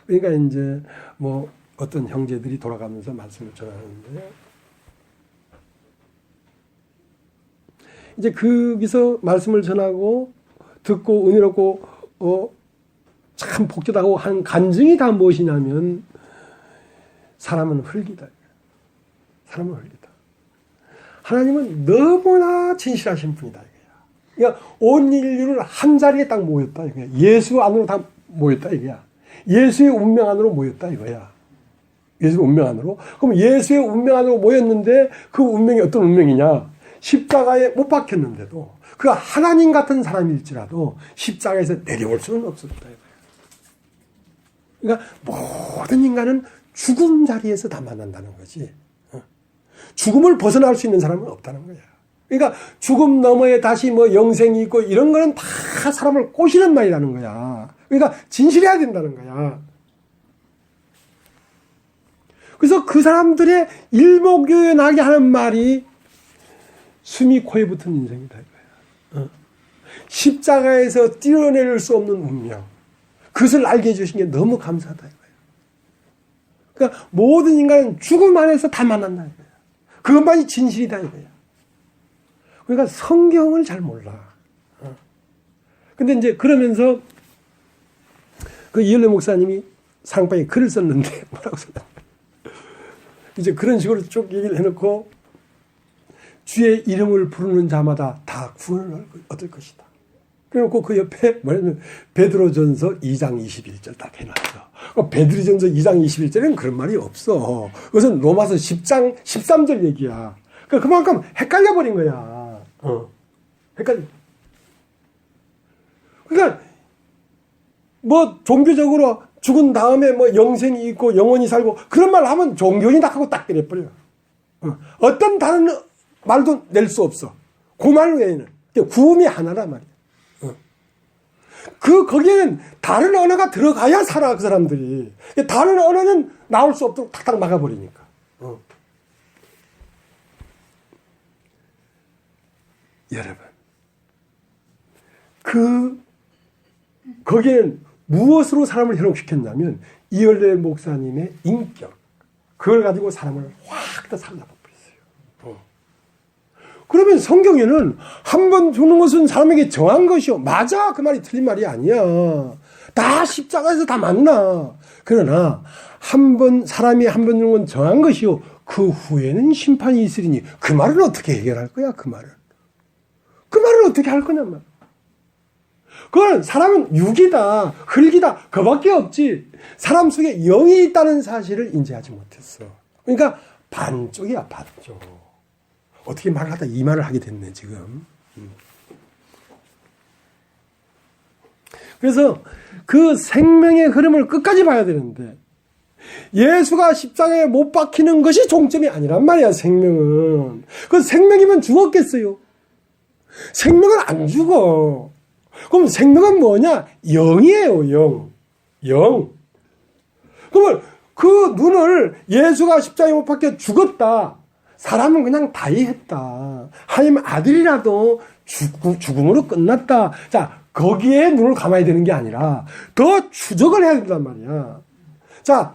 그러니까 이제 뭐 어떤 형제들이 돌아가면서 말씀을 전하는데 이제 거기서 말씀을 전하고 듣고 은혜롭고 참 복되다고 한 간증이 다 무엇이냐면 사람은 흙이다. 사람은 흙이다. 하나님은 너무나 진실하신 분이다. 그러니까 온 인류를 한 자리에 딱 모였다. 이거야. 예수 안으로 다 모였다. 이거야. 예수의 운명 안으로 모였다. 이거야. 예수의 운명 안으로. 그럼 예수의 운명 안으로 모였는데 그 운명이 어떤 운명이냐? 십자가에 못 박혔는데도 그 하나님 같은 사람일지라도 십자가에서 내려올 수는 없었다. 그러니까 모든 인간은 죽음 자리에서 다 만난다는 거지. 죽음을 벗어날 수 있는 사람은 없다는 거야. 그러니까 죽음 너머에 다시 뭐 영생이 있고 이런 거는 다 사람을 꼬시는 말이라는 거야. 그러니까 진실해야 된다는 거야. 그래서 그 사람들의 일목요연하게 하는 말이 숨이 코에 붙은 인생이다 이거야. 십자가에서 띄어낼 수 없는 운명. 그것을 알게 해주신 게 너무 감사하다 이거야. 그러니까 모든 인간은 죽음 안에서 다 만난다 이거야. 그것만이 진실이다 이거야. 그러니까 성경을 잘 몰라. 근데 이제 그러면서 그 이열레 목사님이 상방에 글을 썼는데 뭐라고 썼냐. 이제 그런 식으로 쭉 얘기를 해놓고 주의 이름을 부르는 자마다 다 구원을 얻을 것이다. 그래놓고 그 옆에 뭐냐면 베드로전서 2장 21절 딱 해놨어. 베드로전서 2장 21절에는 그런 말이 없어. 그것은 로마서 10장 13절 얘기야. 그러니까 그만큼 헷갈려버린 거야. 그러니까 뭐 종교적으로 죽은 다음에 뭐 영생이 있고 영원히 살고 그런 말 하면 종교인이다 하고 딱 때려버려. 어떤 다른 말도 낼 수 없어. 그 말 외에는. 구음이 하나란 말이야. 거기에는 다른 언어가 들어가야 살아, 그 사람들이. 다른 언어는 나올 수 없도록 탁탁 막아버리니까. 여러분. 거기에는 무엇으로 사람을 현혹시켰냐면, 이열레 목사님의 인격. 그걸 가지고 사람을 확 다 살라버렸어요. 그러면 성경에는 한 번 죽는 것은 사람에게 정한 것이요. 맞아. 그 말이 틀린 말이 아니야. 다 십자가에서 다 만나. 그러나 사람이 한 번 죽는 건 정한 것이요. 그 후에는 심판이 있으리니 그 말은 어떻게 해결할 거야? 그 말은 어떻게 할 거냐 말. 그건 사람은 육이다, 흙이다, 그밖에 없지. 사람 속에 영이 있다는 사실을 인지하지 못했어. 그러니까 반쪽이야, 반쪽. 어떻게 말을 하다 이 말을 하게 됐네, 지금. 그래서 그 생명의 흐름을 끝까지 봐야 되는데, 예수가 십자가에 못 박히는 것이 종점이 아니란 말이야, 생명은. 그 생명이면 죽었겠어요? 생명은 안 죽어. 그럼 생명은 뭐냐? 영이에요, 영. 그러면 그 눈을 예수가 십자가에 못 박혀 죽었다. 사람은 그냥 다이했다. 하나님 아들이라도 죽음으로 끝났다. 자, 거기에 눈을 감아야 되는 게 아니라 더 추적을 해야 된단 말이야. 자,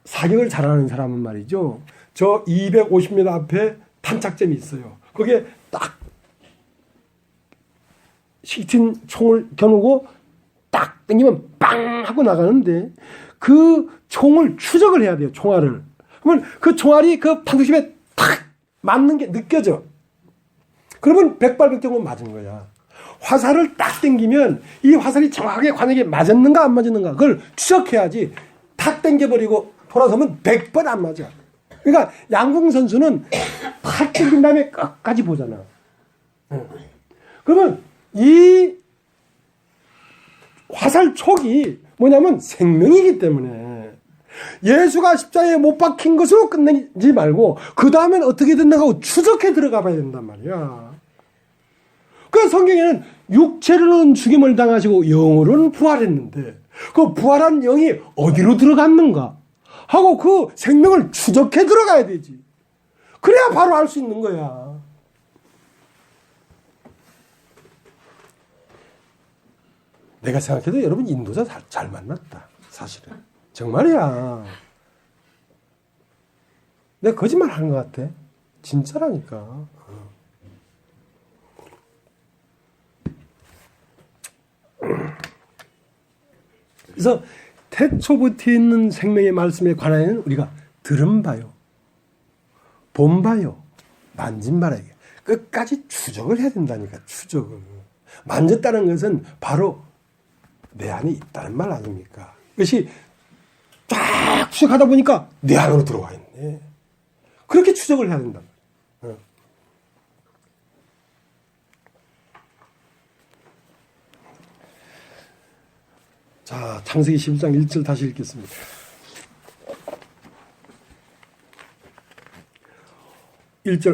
사격을 잘하는 사람은 말이죠. 저 250m 앞에 탄착점이 있어요. 거기에 딱 시킨 총을 겨누고 딱 당기면 빵 하고 나가는데 그 총을 추적을 해야 돼요. 총알을. 그러면 그 총알이 그 판독심에 탁 맞는 게 느껴져. 그러면 백발백중은 맞은 거야. 화살을 딱 당기면 이 화살이 정확하게 관역에 맞았는가 안 맞았는가 그걸 추적해야지. 탁 당겨버리고 돌아서면 100번 안 맞아. 그러니까 양궁 선수는 탁 당긴 다음에 끝까지 보잖아. 그러면 이 화살촉이 뭐냐면 생명이기 때문에 예수가 십자가에 못 박힌 것으로 끝내지 말고 그 다음엔 어떻게 됐는가 하고 추적해 들어가 봐야 된단 말이야. 그 성경에는 육체로는 죽임을 당하시고 영으로는 부활했는데 그 부활한 영이 어디로 들어갔는가 하고 그 생명을 추적해 들어가야 되지. 그래야 바로 알 수 있는 거야. 내가 생각해도 여러분 인도자 잘 만났다. 사실은. 정말이야. 내가 거짓말 하는 것 같아. 진짜라니까. 그래서 태초부터 있는 생명의 말씀에 관하여는 우리가 들은 바요, 본 바요, 만진 바라. 끝까지 추적을 해야 된다니까. 추적을. 만졌다는 것은 바로 내 안에 있다는 말 아닙니까? 그것이 쫙 추적하다 보니까 내 안으로 들어와 있네. 그렇게 추적을 해야 된다. 자, 창세기 11장 1절 다시 읽겠습니다.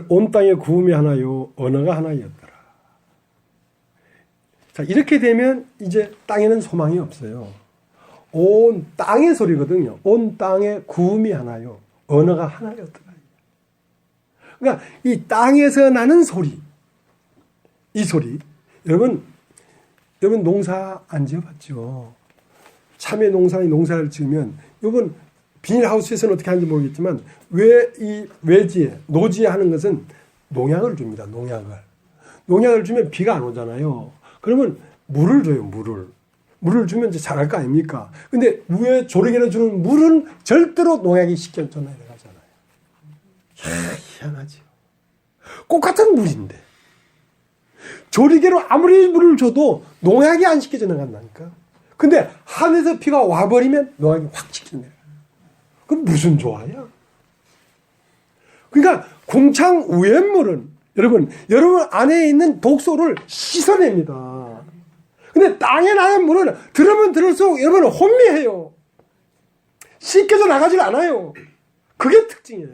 온 땅에 구음이 하나요, 언어가 하나였더라. 자, 이렇게 되면 이제 땅에는 소망이 없어요. 온 땅의 소리거든요. 온 땅에 구음이 하나요, 언어가 하나였더라. 그러니까 이 땅에서 나는 소리, 이 소리. 여러분 농사 안 지어봤죠? 참외 농사를 지으면, 이번 비닐하우스에서는 어떻게 하는지 모르겠지만, 왜 이 외지에, 노지에 하는 것은 농약을 줍니다. 농약을 주면 비가 안 오잖아요. 그러면 물을 줘요, 물을 주면 이제 자랄 거 아닙니까? 근데 위에 조리개로 주는 물은 절대로 농약이 쉽게 전해가잖아요. 희한하죠. 똑같은 물인데. 조리개로 아무리 물을 줘도 농약이 안 쉽게 전해간다니까. 근데 하늘에서 비가 와버리면 농약이 확 씻겨내요. 그럼 무슨 조화야? 그러니까 궁창 우연물은 여러분 안에 있는 독소를 씻어냅니다. 근데 땅에 나는 물은 들으면 들을수록 여러분은 혼미해요. 씻겨져 나가질 않아요. 그게 특징이에요.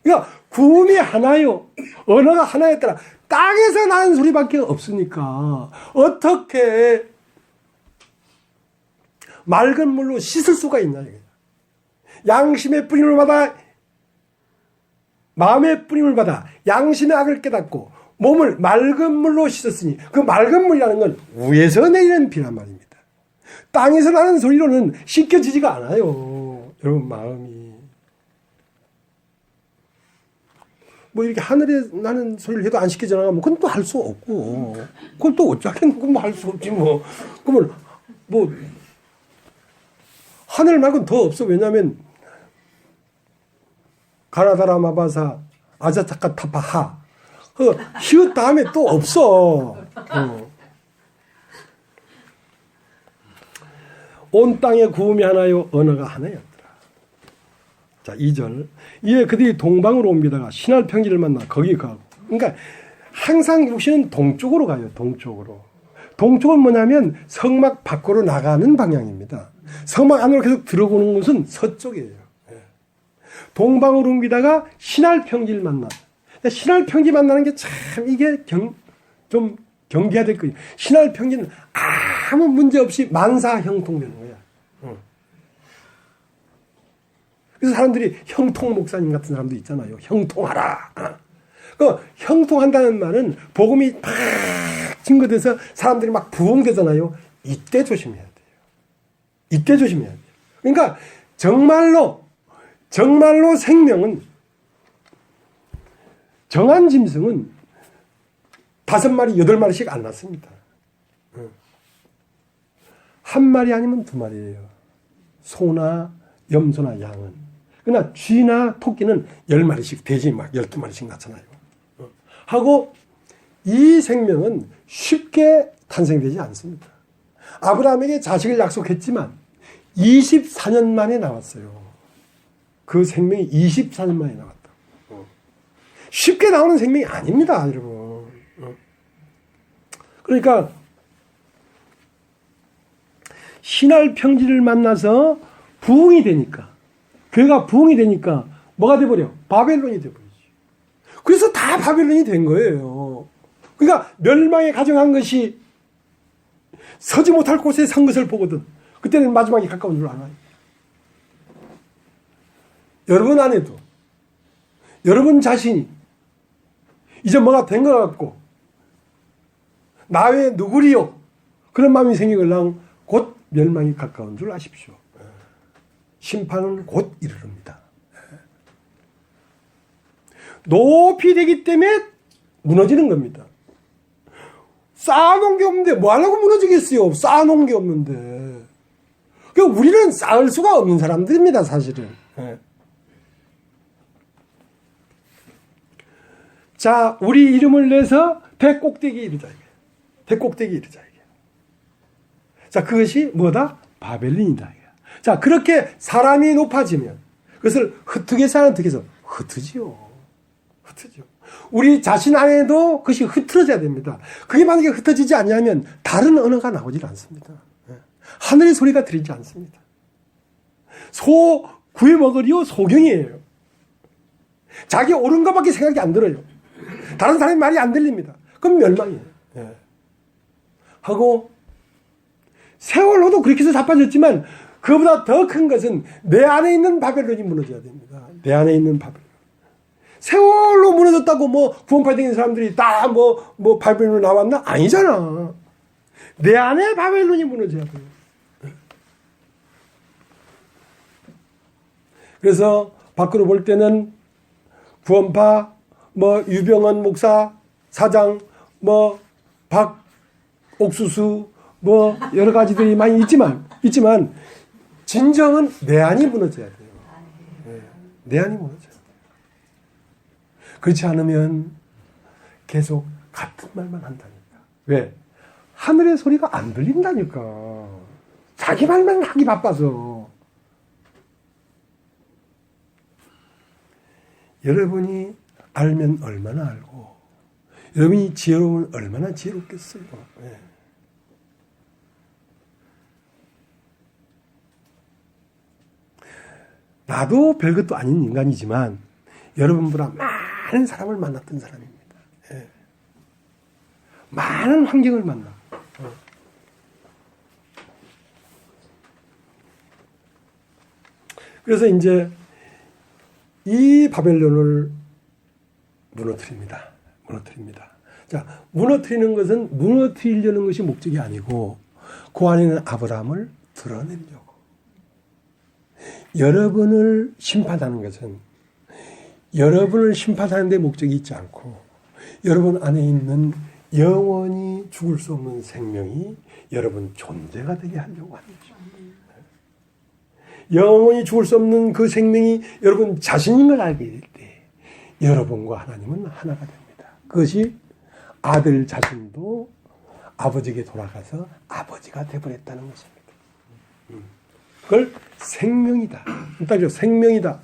그러니까 구음이 하나요, 언어가 하나였더라. 땅에서 나는 소리밖에 없으니까 어떻게 맑은 물로 씻을 수가 있냐. 양심의 뿌림을 받아, 마음의 뿌림을 받아 양심의 악을 깨닫고 몸을 맑은 물로 씻었으니, 그 맑은 물이라는 건 위에서 내리는 비란 말입니다. 땅에서 나는 소리로는 씻겨지지가 않아요. 여러분 마음이. 뭐 이렇게 하늘에 나는 소리를 해도 안 씻겨져 나가면 그건 또 할 수 없고, 그건 또 어쩌겠노. 뭐 할 수 없지 뭐. 그러면 뭐 하늘 말고는 더 없어. 왜냐하면 가라다라 마바사 아자타카 타파하 히읗 다음에 또 없어. 온 땅에 구음이 하나요, 언어가 하나였더라. 자, 2절. 이에 그들이 동방으로 옮기다가 신할 평지를 만나 거기 가고. 그러니까 항상 육신은 동쪽으로 가요. 동쪽은 뭐냐면 성막 밖으로 나가는 방향입니다. 성막 안으로 계속 들어오는 것은 서쪽이에요. 동방으로 옮기다가 신할 평지를 만나. 신할 평지 만나는 게 참 이게 좀 경계해야 될 거예요. 신할 평지는 아무 문제 없이 만사형통되는 거야. 그래서 사람들이 형통 목사님 같은 사람도 있잖아요. 형통하라. 그 형통한다는 말은 복음이 팍 증거돼서 사람들이 막 부흥되잖아요. 이때 조심해야 돼요. 이때 조심해야 돼요. 그러니까 정말로 생명은 정한 짐승은 5마리, 8마리씩 안 낳습니다. 1마리 아니면 2마리예요. 소나 염소나 양은. 그러나 쥐나 토끼는 10마리씩, 돼지 막 12마리씩 낳잖아요. 하고 이 생명은 쉽게 탄생되지 않습니다. 아브라함에게 자식을 약속했지만 24년 만에 나왔어요. 그 생명이 24년 만에 나왔다. 쉽게 나오는 생명이 아닙니다, 여러분. 그러니까 신할 평지를 만나서 부흥이 되니까, 교회가 부흥이 되니까 뭐가 돼버려? 바벨론이 돼버리지. 그래서 다 바벨론이 된 거예요. 그러니까 멸망에 가정한 것이 서지 못할 곳에 선 것을 보거든. 그때는 마지막이 가까운 줄 알아요. 여러분 안에도 여러분 자신이 이제 뭐가 된 것 같고 나 외에 누구리요? 그런 마음이 생기걸랑 곧 멸망이 가까운 줄 아십시오. 심판은 곧 이르릅니다. 높이 되기 때문에 무너지는 겁니다. 쌓아놓은 게 없는데 뭐 하려고 무너지겠어요? 쌓아놓은 게 없는데. 그러니까 우리는 쌓을 수가 없는 사람들입니다, 사실은. 자, 우리 이름을 내서 대꼭대기에 이르자. 대꼭대기에 이르자. 자, 그것이 뭐다? 바벨론이다. 자, 그렇게 사람이 높아지면 그것을 흩트게서 하는 득에서 흩트지요. 흩트죠. 우리 자신 안에도 그것이 흩어져야 됩니다. 그게 만약에 흩어지지 않냐면 다른 언어가 나오질 않습니다. 하늘의 소리가 들리지 않습니다. 소 구해 먹으리요 소경이에요. 자기 옳은 것밖에 생각이 안 들어요. 다른 사람의 말이 안 들립니다. 그럼 멸망이에요. 하고 세월호도 그렇게 해서 자빠졌지만 그보다 더 큰 것은 내 안에 있는 바벨론이 무너져야 됩니다. 내 안에 있는 바벨론. 세월로 무너졌다고 뭐 구원파에 다니는 사람들이 다 뭐 바벨론으로 나왔나? 아니잖아. 내 안에 바벨론이 무너져야 돼요. 그래서 밖으로 볼 때는 구원파, 뭐 유병헌 목사, 사장, 뭐 박옥수수, 뭐 여러 가지들이 많이 있지만 진정은 내 안이 무너져야 돼요. 내 안이 무너져야 돼요. 그렇지 않으면 계속 같은 말만 한다니까. 왜? 하늘의 소리가 안 들린다니까. 자기 말만 하기 바빠서. 여러분이 알면 얼마나 알고 여러분이 지혜로우면 얼마나 지혜롭겠어요. 네. 나도 별것도 아닌 인간이지만 여러분보다 많은 사람을 만났던 사람입니다. 네. 많은 환경을 만나. 그래서 이제 이 바벨론을 무너뜨립니다. 자, 무너뜨리는 것은 무너뜨리려는 것이 목적이 아니고 그 안에 있는 아브라함을 드러내려고. 여러분을 심판하는 것은 여러분을 심판하는 데 목적이 있지 않고 여러분 안에 있는 영원히 죽을 수 없는 생명이 여러분 존재가 되게 하려고 하는 것입니다. 영원히 죽을 수 없는 그 생명이 여러분 자신인 걸 알게 될 때 여러분과 하나님은 하나가 됩니다. 그것이 아들 자신도 아버지에게 돌아가서 아버지가 되어버렸다는 것입니다. 그걸 생명이다. 일단 생명이다.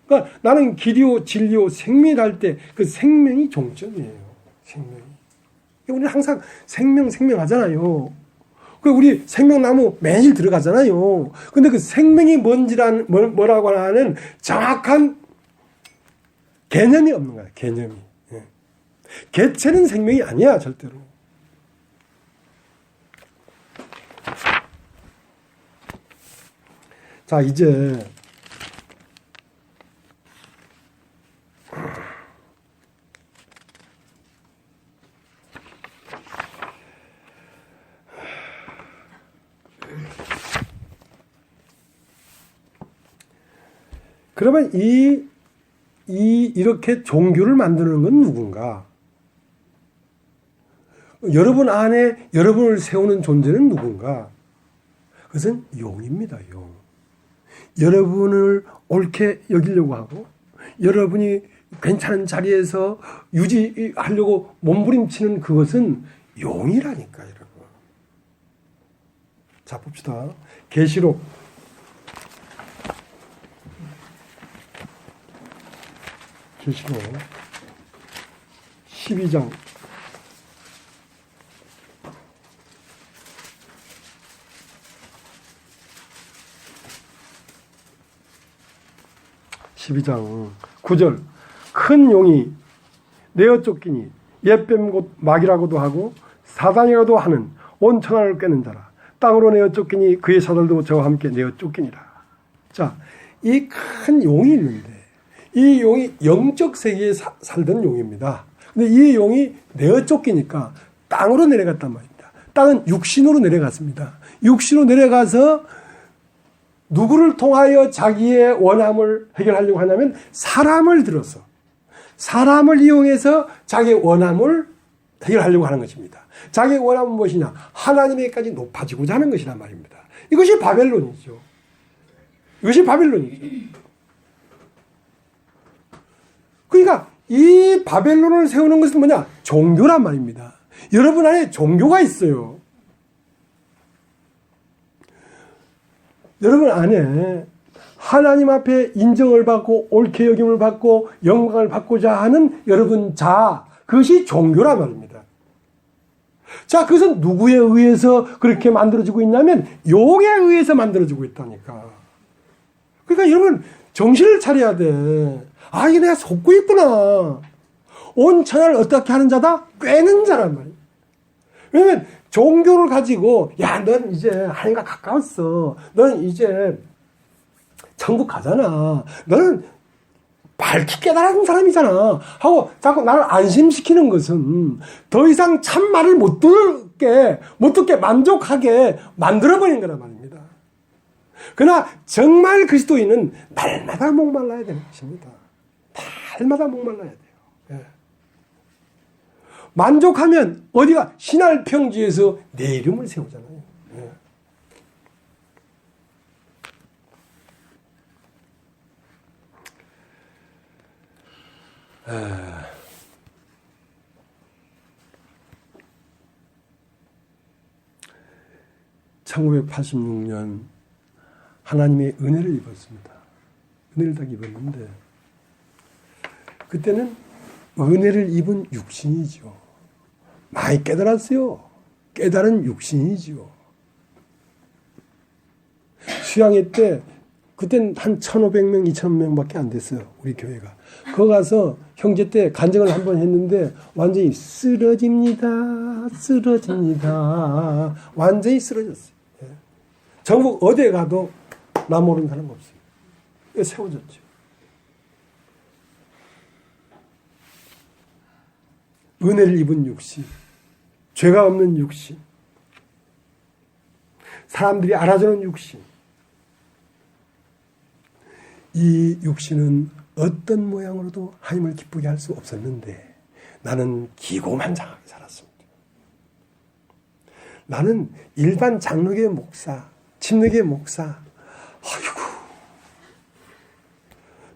그러니까 나는 길이요 진리요 생명이다 할 때 그 생명이 종점이에요. 생명이. 우리는 항상 생명 하잖아요. 우리 생명나무 매일 들어가잖아요. 근데 그 생명이 뭐라고 하는 정확한 개념이 없는 거야, 개념이. 개체는 생명이 아니야, 절대로. 자, 이제 그러면 이렇게 종교를 만드는 건 누군가? 여러분 안에 여러분을 세우는 존재는 누군가? 그것은 용입니다, 용. 여러분을 옳게 여기려고 하고, 여러분이 괜찮은 자리에서 유지하려고 몸부림치는 그것은 용이라니까, 여러분. 자, 봅시다. 계시록 12장 9절. 큰 용이 내어 쫓기니 옛뱀 곧 마귀라고도 하고 사단이라고도 하는 온 천하를 꿰는 자라. 땅으로 내어 쫓기니 그의 사들도 저와 함께 내어 쫓기니라. 자, 이 큰 용이 있는데 이 용이 영적 세계에 살던 용입니다. 근데 이 용이 내어 쫓기니까 땅으로 내려갔단 말입니다. 땅은 육신으로 내려갔습니다. 육신으로 내려가서 누구를 통하여 자기의 원함을 해결하려고 하냐면 사람을 들어서 사람을 이용해서 자기의 원함을 해결하려고 하는 것입니다. 자기의 원함은 무엇이냐? 하나님에게까지 높아지고자 하는 것이란 말입니다. 이것이 바벨론이죠. 이것이 바벨론이죠. 그러니까 이 바벨론을 세우는 것은 뭐냐? 종교란 말입니다. 여러분 안에 종교가 있어요. 여러분 안에 하나님 앞에 인정을 받고 옳게 여김을 받고 영광을 받고자 하는 여러분 그것이 종교란 말입니다. 자, 그것은 누구에 의해서 그렇게 만들어지고 있냐면 용에 의해서 만들어지고 있다니까. 그러니까 여러분 정신을 차려야 돼. 아, 이게 내가 속고 있구나. 온 천하를 어떻게 하는 자다? 꿰는 자란 말이에요. 왜냐면 종교를 가지고 넌 이제 하나님과 가까웠어. 넌 이제 천국 가잖아. 너는 밝히 깨달은 사람이잖아. 하고 자꾸 나를 안심시키는 것은 더 이상 참말을 못 듣게 만족하게 만들어버린 거란 말입니다. 그러나 정말 그리스도인은 날마다 목말라야 되는 것입니다. 날마다 목말라야 돼요. 예. 만족하면 어디가 신할 평지에서 내 이름을 세우잖아요. 예. 아. 1986년 하나님의 은혜를 입었습니다. 은혜를 딱 입었는데 그때는 은혜를 입은 육신이죠. 많이 깨달았어요. 깨달은 육신이죠. 수양회 때 그땐 한 1,500명, 2,000명밖에 안 됐어요. 우리 교회가. 거기 가서 형제 때 간증을 한번 했는데 완전히 쓰러집니다. 완전히 쓰러졌어요. 전국 어디에 가도 나 모르는 사람 없어요. 세워졌죠. 은혜를 입은 육신, 죄가 없는 육신, 사람들이 알아주는 육신. 이 육신은 어떤 모양으로도 하나님을 기쁘게 할 수 없었는데 나는 기고만장하게 살았습니다. 나는 일반 장로교회 목사, 침례교회 목사, 아이고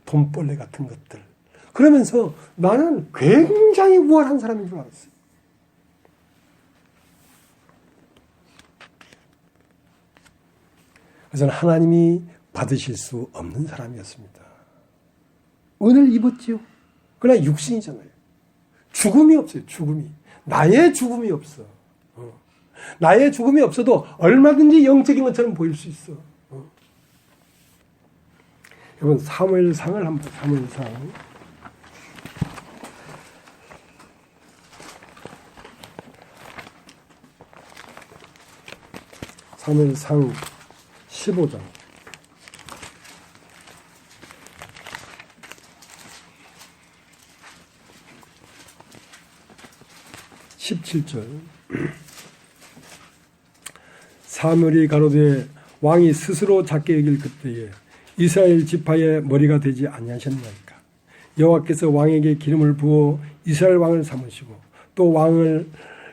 돈벌레 같은 것들. 그러면서 나는 굉장히 우월한 사람인 줄 알았어요. 그래서 하나님이 받으실 수 없는 사람이었습니다. 은혜를 입었지요. 그러나 육신이잖아요. 죽음이 없어요. 죽음이. 나의 죽음이 없어. 나의 죽음이 없어도 얼마든지 영적인 것처럼 보일 수 있어. 여러분 사무엘상을 한번 사무엘상 15장 17절 사무엘이 가로되 왕이 스스로 작게 여길 그때에 이스라엘 지파의 머리가 되지 아니하셨나이까. 여호와께서 왕에게 기름을 부어 이스라엘 왕을 삼으시고 또 왕을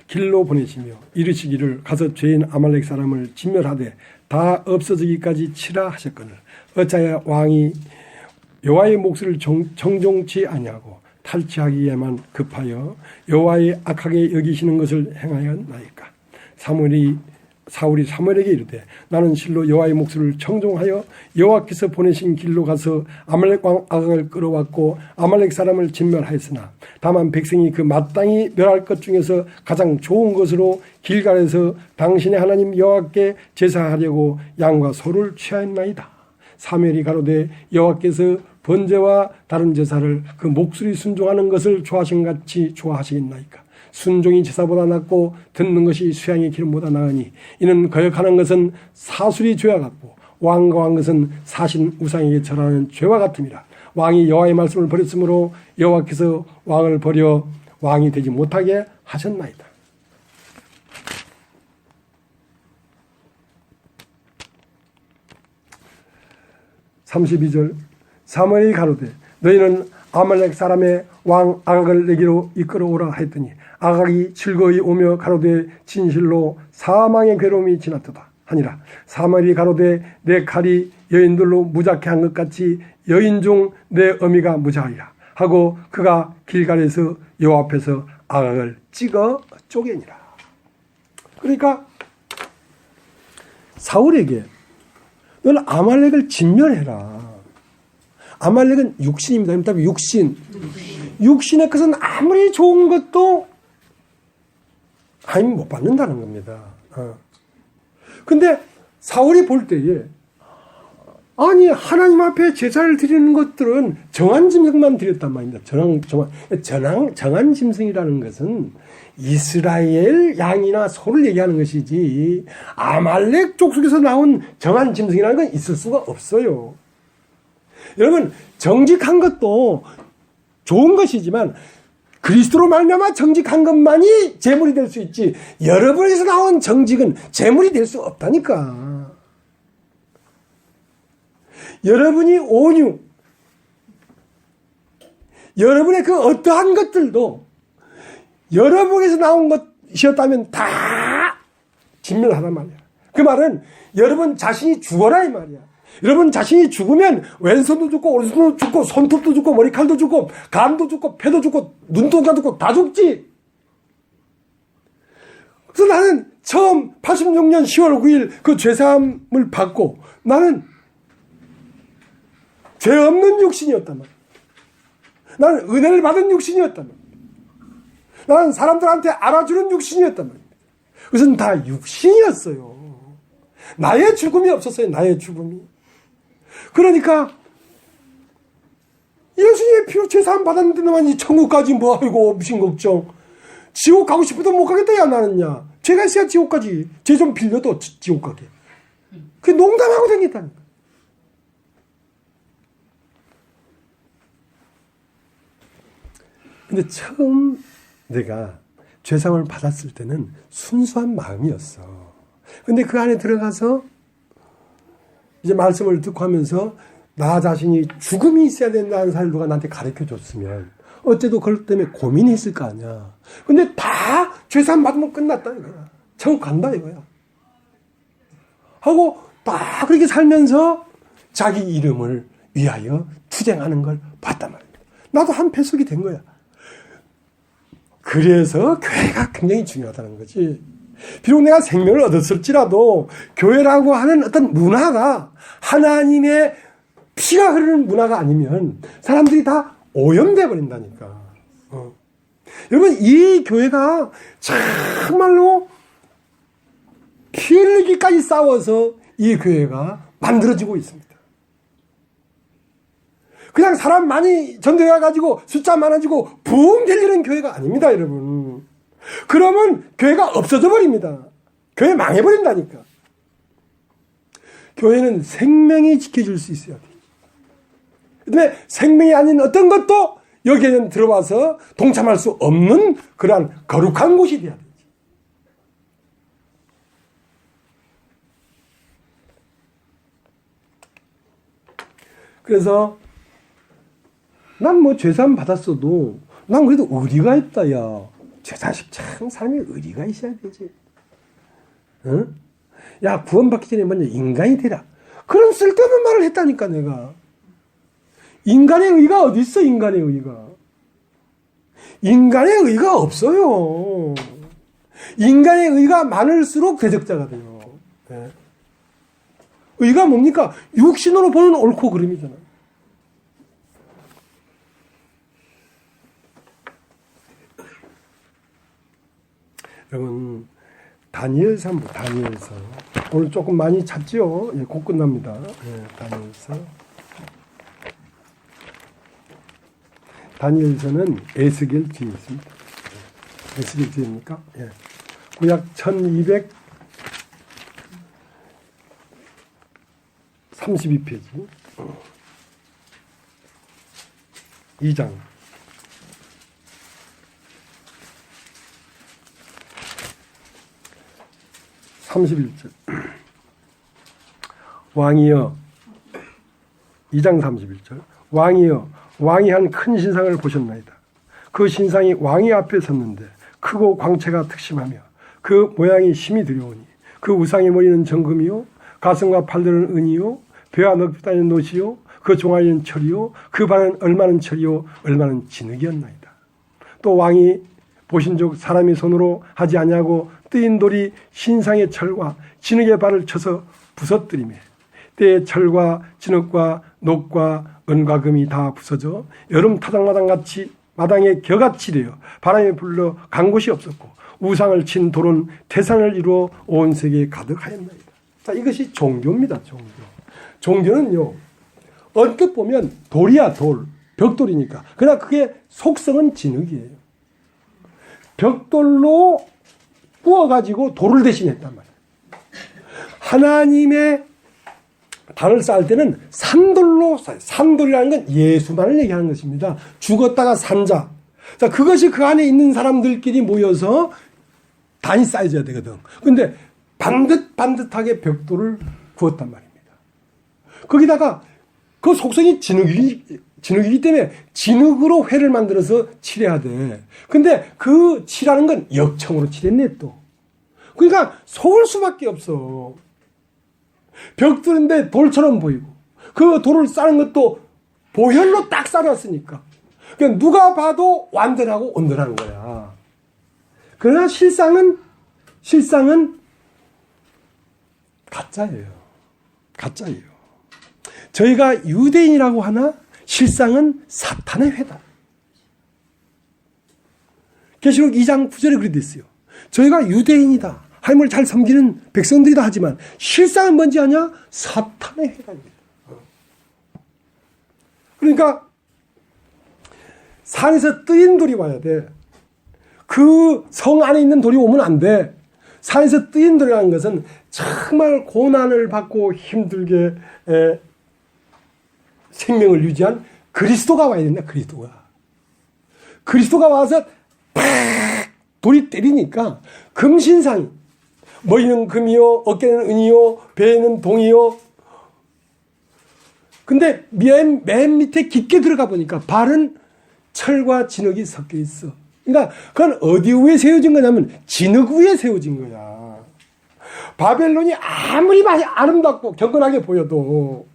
길로 보내시며 이르시기를 가서 죄인 아말렉 사람을 진멸하되 다 없어지기까지 치라 하셨거늘 어찌하여 왕이 여호와의 몫을 정종치 아니하고 탈취하기에만 급하여 여호와의 악하게 여기시는 것을 행하였나이까. 사울이 사무엘에게 이르되 나는 실로 여호와의 몫을 청종하여 여호와께서 보내신 길로 가서 아말렉 왕 아각을 끌어왔고 아말렉 사람을 진멸하였으나 다만 백성이 그 마땅히 멸할 것 중에서 가장 좋은 것으로 길갈에서 당신의 하나님 여호와께 제사하려고 양과 소를 취하였나이다. 사무엘이 가로되 여호와께서 번제와 다른 제사를 그 목소리 순종하는 것을 좋아하신 같이 좋아하시겠나이까. 순종이 제사보다 낫고 듣는 것이 수양의 기름보다 나으니 이는 거역하는 것은 사술이 죄와 같고 완고한 것은 사신 우상에게 절하는 죄와 같음이라. 왕이 여호와의 말씀을 버렸으므로 여호와께서 왕을 버려 왕이 되지 못하게 하셨나이다. 32절 사무엘이 가로되 너희는 아말렉 사람의 왕 아각을 내게로 이끌어오라 하였더니 아각이 즐거이 오며 가로되 진실로 사망의 괴로움이 지났도다 하니라. 사무엘이 가로되 내 칼이 여인들로 무작게 한 것 같이 여인 중 내 어미가 무자하리라 하고 그가 길갈에서 여호와 앞에서 아각을 찍어 쪼개니라. 그러니까 사울에게 너는 아말렉을 진멸해라. 아말렉은 육신입니다. 그다음에 육신의 것은 아무리 좋은 것도 하나님 못 받는다는 겁니다. 근데 사울이 볼 때에 아니 하나님 앞에 제사를 드리는 것들은 정한 짐승만 드렸단 말입니다. 정한 짐승이라는 것은 이스라엘 양이나 소를 얘기하는 것이지 아말렉 족속에서 나온 정한 짐승이라는 건 있을 수가 없어요. 여러분 정직한 것도 좋은 것이지만 그리스도로 말미암아 정직한 것만이 재물이 될 수 있지 여러분에서 나온 정직은 재물이 될 수 없다니까. 여러분이 온유 여러분의 그 어떠한 것들도 여러분에서 나온 것이었다면 다 진멸하란 말이야. 그 말은 여러분 자신이 죽어라 이 말이야. 여러분 자신이 죽으면 왼손도 죽고 오른손도 죽고 손톱도 죽고 머리칼도 죽고 간도 죽고 폐도 죽고 눈동자 죽고 다 죽지. 그래서 나는 처음 86년 10월 9일 그 죄사함을 받고 나는 죄 없는 육신이었단 말이야. 나는 은혜를 받은 육신이었단 말이야. 나는 사람들한테 알아주는 육신이었단 말입니다. 그것은 다 육신이었어요. 나의 죽음이 없었어요. 나의 죽음이. 그러니까 예수님의 피로 죄사함 받았는데 너만 천국까지 뭐 아이고 무슨 걱정. 지옥 가고 싶어도 못 가겠다 야 나는야. 죄가 있어야 지옥까지. 죄 좀 빌려도 지옥 가게. 그게 농담하고 다녔다니까. 근데 처음 내가 죄사함을 받았을 때는 순수한 마음이었어. 근데 그 안에 들어가서 이제 말씀을 듣고 하면서 나 자신이 죽음이 있어야 된다는 사실을 누가 나한테 가르쳐 줬으면 어째도 그것 때문에 고민이 있을 거 아니야. 근데 다 죄사함 받으면 끝났다 이거야. 천국 간다 이거야. 하고 다 그렇게 살면서 자기 이름을 위하여 투쟁하는 걸 봤단 말이야. 나도 한 패속이 된 거야. 그래서 교회가 굉장히 중요하다는 거지. 비록 내가 생명을 얻었을지라도 교회라고 하는 어떤 문화가 하나님의 피가 흐르는 문화가 아니면 사람들이 다 오염돼 버린다니까. 여러분 이 교회가 정말로 피 흘리기까지 싸워서 이 교회가 만들어지고 있습니다. 그냥 사람 많이 전도해가지고 숫자 많아지고 부흥 되려는 교회가 아닙니다, 여러분. 그러면 교회가 없어져 버립니다. 교회 망해버린다니까. 교회는 생명이 지켜줄 수 있어야 돼. 그다음에 생명이 아닌 어떤 것도 여기에는 들어와서 동참할 수 없는 그러한 거룩한 곳이 돼야 되지. 그래서 난 뭐 죄사함 받았어도 난 그래도 의리가 있다. 야, 저 자식 참 삶에 의리가 있어야 되지. 응? 야, 구원받기 전에 먼저 인간이 되라. 그런 쓸데없는 말을 했다니까 내가. 인간의 의가 어디 있어? 인간의 의가. 인간의 의가 없어요. 인간의 의가 많을수록 대적자가 돼요. 네. 의가 뭡니까? 육신으로 보는 옳고 그름이잖아요. 여러분, 다니엘서 오늘 조금 많이 찾죠? 예, 곧 끝납니다. 예, 다니엘서는 에스겔 뒤에 있습니다. 에스겔 뒤입니까? 예. 구약 1232페이지 2장 31절 왕이여 2장 31절 왕이여 왕이 한 큰 신상을 보셨나이다. 그 신상이 왕이 앞에 섰는데 크고 광채가 특심하며 그 모양이 심히 두려우니 그 우상의 머리는 정금이요 가슴과 팔들은 은이요 배와 넉다리는 노시요 그 종아리는 철이요 그 발은 얼마는 철이요 얼마는 진흙이었나이다. 또 왕이 보신 즉 사람이 손으로 하지 아니하고 뜨인 돌이 신상의 철과 진흙의 발을 쳐서 부서뜨리매 때의 철과 진흙과 녹과 은과 금이 다 부서져 여름 타작마당 같이 마당에 겨같이 되어 바람이 불러 간 곳이 없었고 우상을 친 돌은 태산을 이루어 온 세계에 가득하였나이다. 자, 이것이 종교입니다. 종교는요 언뜻 보면 돌이야 돌 벽돌이니까 그러나 그게 속성은 진흙이에요. 벽돌로 구워가지고 돌을 대신했단 말이에요. 하나님의 단을 쌓을 때는 산돌로 쌓아요. 산돌이라는 건 예수만을 얘기하는 것입니다. 죽었다가 산 자. 자, 그것이 그 안에 있는 사람들끼리 모여서 단이 쌓여져야 되거든. 근데 반듯하게 벽돌을 구웠단 말입니다. 거기다가 그 속성이 진흙이기 때문에 진흙으로 회를 만들어서 칠해야 돼. 근데 그 칠하는 건 역청으로 칠했네 또. 그러니까 속을 수밖에 없어. 벽돌인데 돌처럼 보이고 그 돌을 싸는 것도 보혈로 딱 싸놨으니까 그러니까 누가 봐도 완전하고 온전한 거야. 그러나 실상은 가짜예요. 저희가 유대인이라고 하나 실상은 사탄의 회다. 계시록 2장 9절에 그렇게 됐어요. 저희가 유대인이다. 하나님을 잘 섬기는 백성들이다 하지만 실상은 뭔지 아냐? 사탄의 회당입니다. 그러니까 산에서 뜨인 돌이 와야 돼. 그 성 안에 있는 돌이 오면 안 돼. 산에서 뜨인 돌이라는 것은 정말 고난을 받고 힘들게 생명을 유지한 그리스도가 와야 된다. 그리스도가 와서 팍 돌이 때리니까 금신상이 머리는 금이요 어깨는 은이요 배에는 동이요. 근데 맨 밑에 깊게 들어가 보니까 발은 철과 진흙이 섞여 있어. 그러니까 그건 어디 위에 세워진 거냐면 진흙 위에 세워진 거야. 바벨론이 아무리 아름답고 경건하게 보여도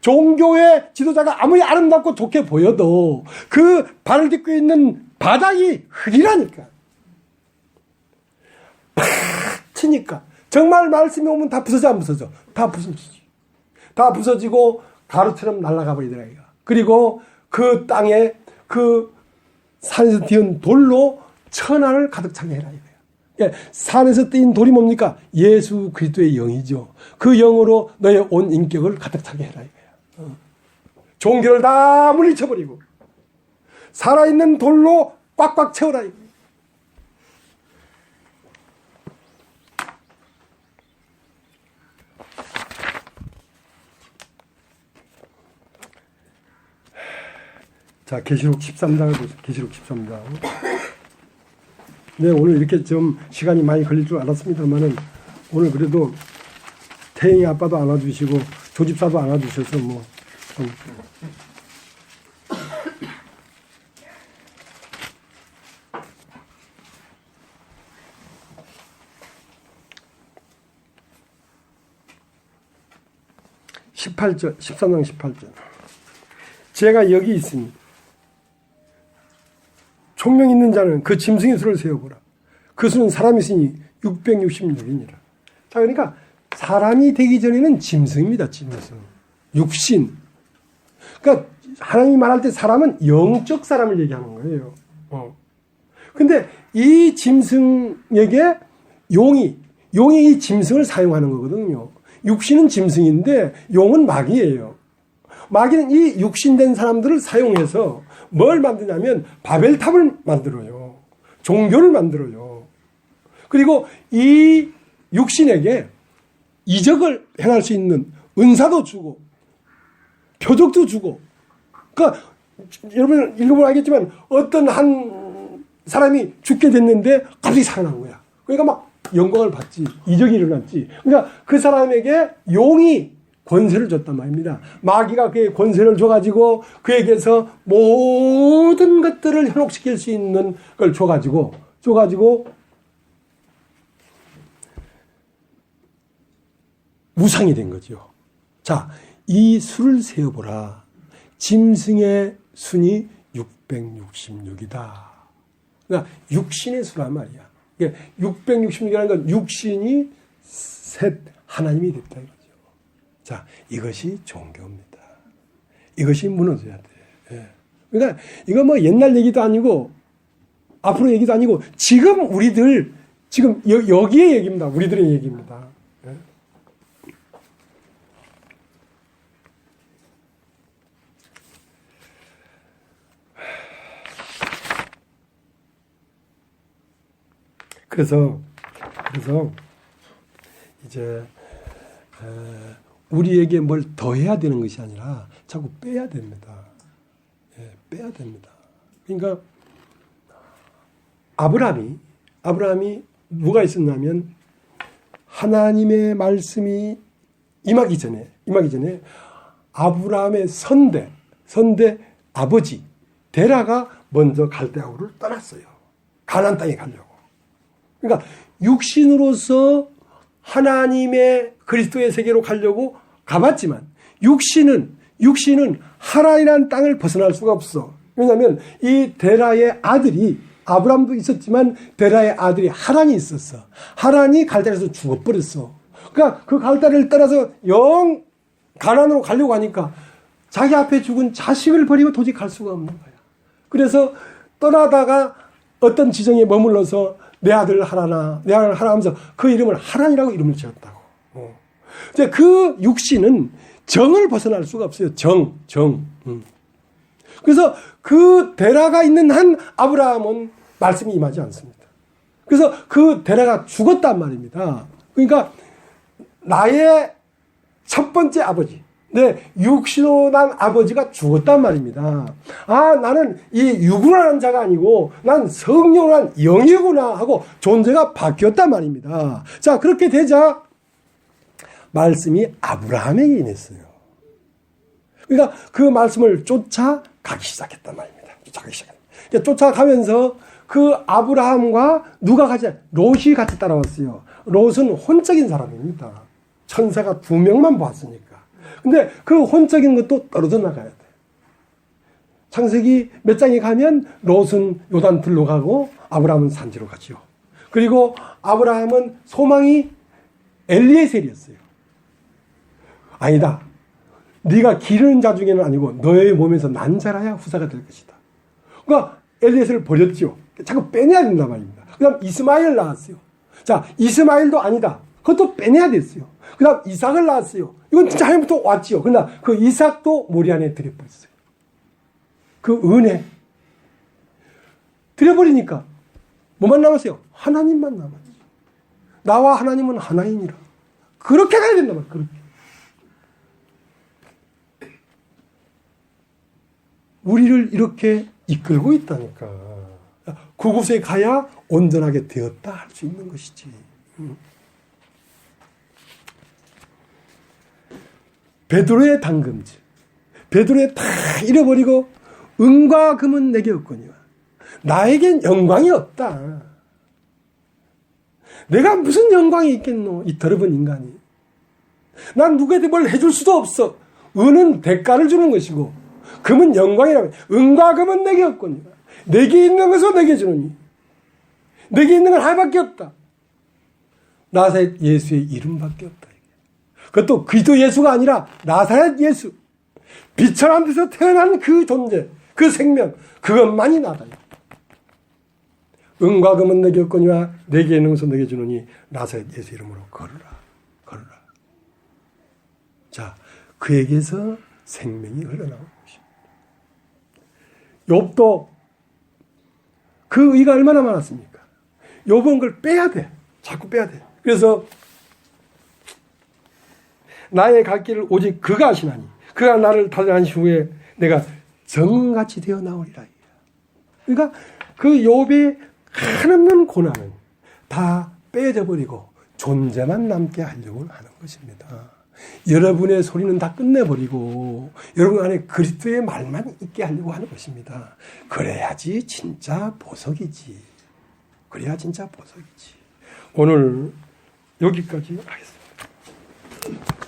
종교의 지도자가 아무리 아름답고 좋게 보여도 그 발을 딛고 있는 바닥이 흙이라니까. 팍 치니까 정말 말씀이 오면 다 부서져 안 부서져? 다 부서지지. 다 부서지고 가루처럼 날아가 버리더라 이거. 그리고 그 땅에 그 산에서 띄운 돌로 천하를 가득 차게 해라 이거예요. 예, 산에서 띄인 돌이 뭡니까? 예수 그리스도의 영이죠. 그 영으로 너의 온 인격을 가득 차게 해라 이거예요. 종교를 다 물리쳐버리고 살아있는 돌로 꽉꽉 채워라 이거예요. 자, 계시록 13장을 보세요. 계시록 13장. 네, 오늘 이렇게 좀 시간이 많이 걸릴 줄 알았습니다만은 오늘 그래도 태영이 아빠도 안아주시고 조집사도 안아주셔서 뭐 (18절) 13장 18절. 제가 여기 있으니 총명 있는 자는 그 짐승의 수를 세어보라. 그 수는 사람이 있으니 666이니라. 자, 그러니까 사람이 되기 전에는 짐승입니다. 짐승. 육신. 그러니까 하나님이 말할 때 사람은 영적 사람을 얘기하는 거예요. 근데 이 짐승에게 용이 이 짐승을 사용하는 거거든요. 육신은 짐승인데 용은 마귀예요. 마귀는 이 육신된 사람들을 사용해서 뭘 만드냐면 바벨탑을 만들어요. 종교를 만들어요. 그리고 이 육신에게 이적을 행할 수 있는 은사도 주고 표적도 주고. 그러니까 여러분 읽어보면 알겠지만 어떤 한 사람이 죽게 됐는데 갑자기 살아난 거야. 그러니까 막 영광을 받지. 이적이 일어났지. 그러니까 그 사람에게 용이 권세를 줬단 말입니다. 마귀가 그의 권세를 줘가지고 그에게서 모든 것들을 현혹시킬 수 있는 걸 줘가지고 무상이 된 거죠. 자, 이 수를 세어보라. 짐승의 순이 666이다. 그러니까 육신의 수란 말이야. 666이라는 건 육신이 셋 하나님이 됐다 이거죠. 자, 이것이 종교입니다. 이것이 무너져야 돼. 예. 그러니까 이거 뭐 옛날 얘기도 아니고 앞으로 얘기도 아니고 지금 우리들 지금 여기에 얘기입니다. 우리들의 얘기입니다. 예. 그래서 이제 우리에게 뭘 더해야 되는 것이 아니라 자꾸 빼야 됩니다. 예, 빼야 됩니다. 그러니까 아브라함이 뭐가 있었냐면 하나님의 말씀이 임하기 전에 아브라함의 선대 아버지 데라가 먼저 갈대아우를 떠났어요. 가나안 땅에 가려고. 그러니까 육신으로서 하나님의 그리스도의 세계로 가려고 가봤지만 육신은 하란이라는 땅을 벗어날 수가 없어. 왜냐하면 이 데라의 아들이 아브람도 있었지만 데라의 아들이 하란이 있었어. 하란이 갈대아에서 죽어버렸어. 그러니까 그 갈대아를 떠나서 영 가나안으로 가려고 하니까 자기 앞에 죽은 자식을 버리고 도저히 갈 수가 없는 거야. 그래서 떠나다가 어떤 지정에 머물러서 내 아들 하라 하면서 그 이름을 하란이라고 이름을 지었다고. 이제 그 육신은 정을 벗어날 수가 없어요. 정. 그래서 그 데라가 있는 한 아브라함은 말씀이 임하지 않습니다. 그래서 그 데라가 죽었단 말입니다. 그러니까 나의 첫 번째 아버지, 내 육신으로 난 아버지가 죽었단 말입니다. 아, 나는 이 육으로 난 자가 아니고 난 성령으로 난 영이구나 하고 존재가 바뀌었단 말입니다. 자, 그렇게 되자 말씀이 아브라함에게 임했어요. 그러니까 그 말씀을 쫓아가기 시작했단 말입니다. 쫓아가면서 그 아브라함과 누가 같이, 롯이 같이 따라왔어요. 롯은 혼적인 사람입니다. 천사가 2명만 보았으니까. 근데 그 혼적인 것도 떨어져 나가야 돼. 창세기 몇 장에 가면 롯은 요단들로 가고 아브라함은 산지로 가지요. 그리고 아브라함은 소망이 엘리에셀이었어요. 아니다. 네가 기르는 자 중에는 아니고 너의 몸에서 난 자라야 후사가 될 것이다. 그러니까 엘리에셀을 버렸죠. 자꾸 빼내야 된단 말입니다. 그 다음 이스마엘 낳았어요. 자, 이스마엘도 아니다. 그것도 빼내야 됐어요. 그 다음 이삭을 낳았어요. 이건 진짜 하나님부터 왔지요. 그러나 그 이삭도 모리안에 들여버렸어요. 그 은혜. 들여버리니까 뭐만 남았어요? 하나님만 남았어요. 나와 하나님은 하나이니라. 그렇게 가야 된단 말이에요. 그렇게. 우리를 이렇게 이끌고 있다니까. 그곳에 가야 온전하게 되었다 할 수 있는 것이지. 베드로의 담금질. 베드로에 다 잃어버리고 은과 금은 내게 없거니와 나에겐 영광이 없다. 내가 무슨 영광이 있겠노? 이 더러운 인간이. 난 누구한테 뭘 해줄 수도 없어. 은은 대가를 주는 것이고 금은 영광이라고. 은과 금은 내게 없거니와 내게 있는 것은 내게 주느니 내게 있는 건 하나밖에 없다. 나사렛 예수의 이름밖에 없다. 그것도 그리스도 예수가 아니라 나사렛 예수. 비천한 데서 태어난 그 존재, 그 생명, 그것만이 나다. 은과 금은 내게 없거니와 내게 있는 것은 내게 주느니 나사렛 예수 이름으로 걸으라. 걸으라. 자, 그에게서 생명이 흘러나오는 것입니다. 욥도 그 의가 얼마나 많았습니까? 욥은 그걸 빼야 돼. 자꾸 빼야 돼. 그래서 나의 갈 길을 오직 그가 아시나니 그가 나를 다스리신 후에 내가 정같이 되어 나오리라. 그러니까 그 욥의 한없는 고난은 다 빼져 버리고 존재만 남게 하려고 하는 것입니다. 여러분의 소리는 다 끝내버리고 여러분 안에 그리스도의 말만 있게 하려고 하는 것입니다. 그래야지 진짜 보석이지. 그래야 진짜 보석이지. 오늘 여기까지 하겠습니다.